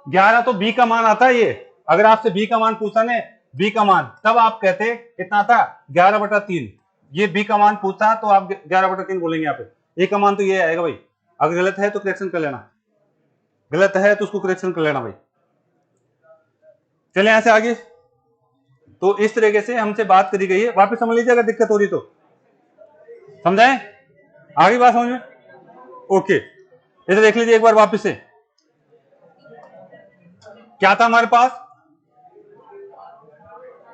11 तो बी का मान आता है ये, अगर आपसे बी का मान पूछा ने, बी का मान, तब आप कहते कितना था 11/3। ये बी का मान पूछा तो आप 11/3 बोलेंगे यहाँ पे। ए का मान तो ये आएगा भाई। अगर गलत है तो करेक्शन कर लेना, गलत है तो उसको करेक्शन कर लेना भाई। चले यहां से आगे। तो इस तरीके से हमसे बात करी गई है, वापस समझ लीजिए अगर दिक्कत हो रही तो। समझाएं? आगे बात समझ में? ओके, इसे देख लीजिए एक बार वापस से। क्या था हमारे पास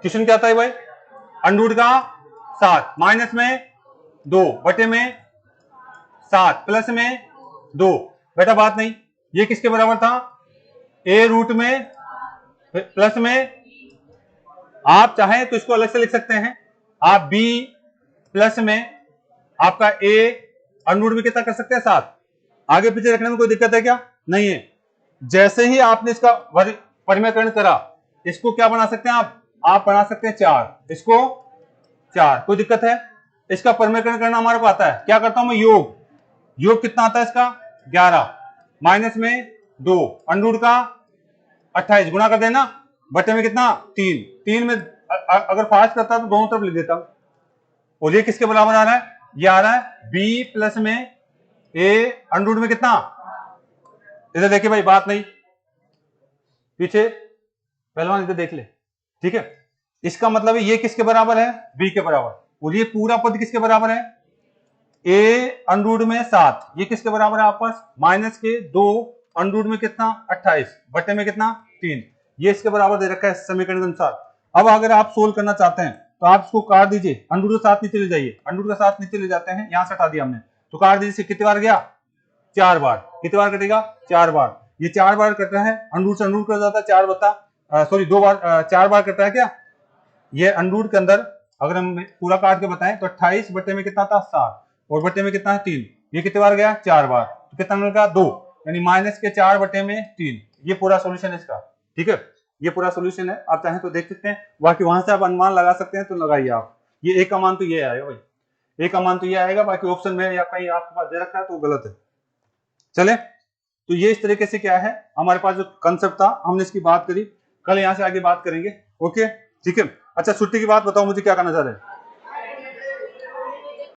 क्वेश्चन, क्या था भाई? अंडर का 7 माइनस में 2 बटे में 7 प्लस में 2। बेटा बात नहीं, ये किसके बराबर था? ए रूट में प्लस में, आप चाहें तो इसको अलग से लिख सकते हैं, आप बी प्लस में आपका ए अंडर में कितना कर सकते हैं 7। आगे पीछे रखने में कोई दिक्कत है क्या? नहीं है। जैसे ही आपने इसका परिमेयकरण करा, इसको क्या बना सकते हैं आप बना सकते हैं 4, इसको 4, कोई दिक्कत है? इसका परिमेयकरण करना हमारे को आता है। क्या करता हूं मैं? योग कितना आता है इसका? 11 माइनस में 2 अंडर का 28 गुणा कर देना, बटे में कितना? 3 में अगर फास्ट करता तो दोनों तरफ लिख देता हूं। और ये किसके बराबर आ रहा है? ये आ रहा है बी प्लस में ए अंडर में कितना? इधर देखिए भाई, बात नहीं, पीछे पहलवान इधर देख ले, ठीक है? इसका मतलब है ये किसके बराबर है? बी के बराबर। और ये पूरा पद किसके बराबर है? ए अंडर में 7, ये किसके बराबर है आपस? माइनस के 2 अंडर में कितना? 28 बटे में कितना? 3। ये इसके बराबर दे रखा है समीकरण के अनुसार। अब अगर आप सोल्व करना चाहते हैं तो आप इसको काट दीजिए, अंडर का 7 नीचे ले जाइए, अंडर का 7 नीचे ले जाते हैं, यहां से हटा दिया हमने, तो काट दीजिए। कितनी बार गया? 4 बार। कितनी बार कटेगा? 4 बार। ये 4 बार कट रहा है, अंडर से अंडर कर जाता है 4 बता सॉरी 2 बार 4 बार कट रहा है क्या? ये अंडर के अंदर अगर हम पूरा काट के बताएं तो 28 बटे में कितना था? 7, और बटे में कितना है? 3। ये कितनी बार गया? 4 बार। तो कितना मिलेगा? 2, यानी माइनस के 4 बटे में 3। ये पूरा सोल्यूशन है इसका, ठीक है? ये पूरा सोल्यूशन है, आप चाहें तो देख सकते हैं, बाकी वहां से आप अनुमान लगा सकते हैं तो लगाइए आप। ये ए का मान तो ये आएगा भाई, ए का मान तो ये आएगा, बाकी ऑप्शन में या कहीं आपके पास दे रखा है तो गलत है। चले, तो ये इस तरीके से क्या है हमारे पास जो कंसेप्ट था, हमने इसकी बात करी। कल यहां से आगे बात करेंगे, ओके, ठीक है? अच्छा, छुट्टी की बात बताओ मुझे, क्या करना चाह रहे हैं?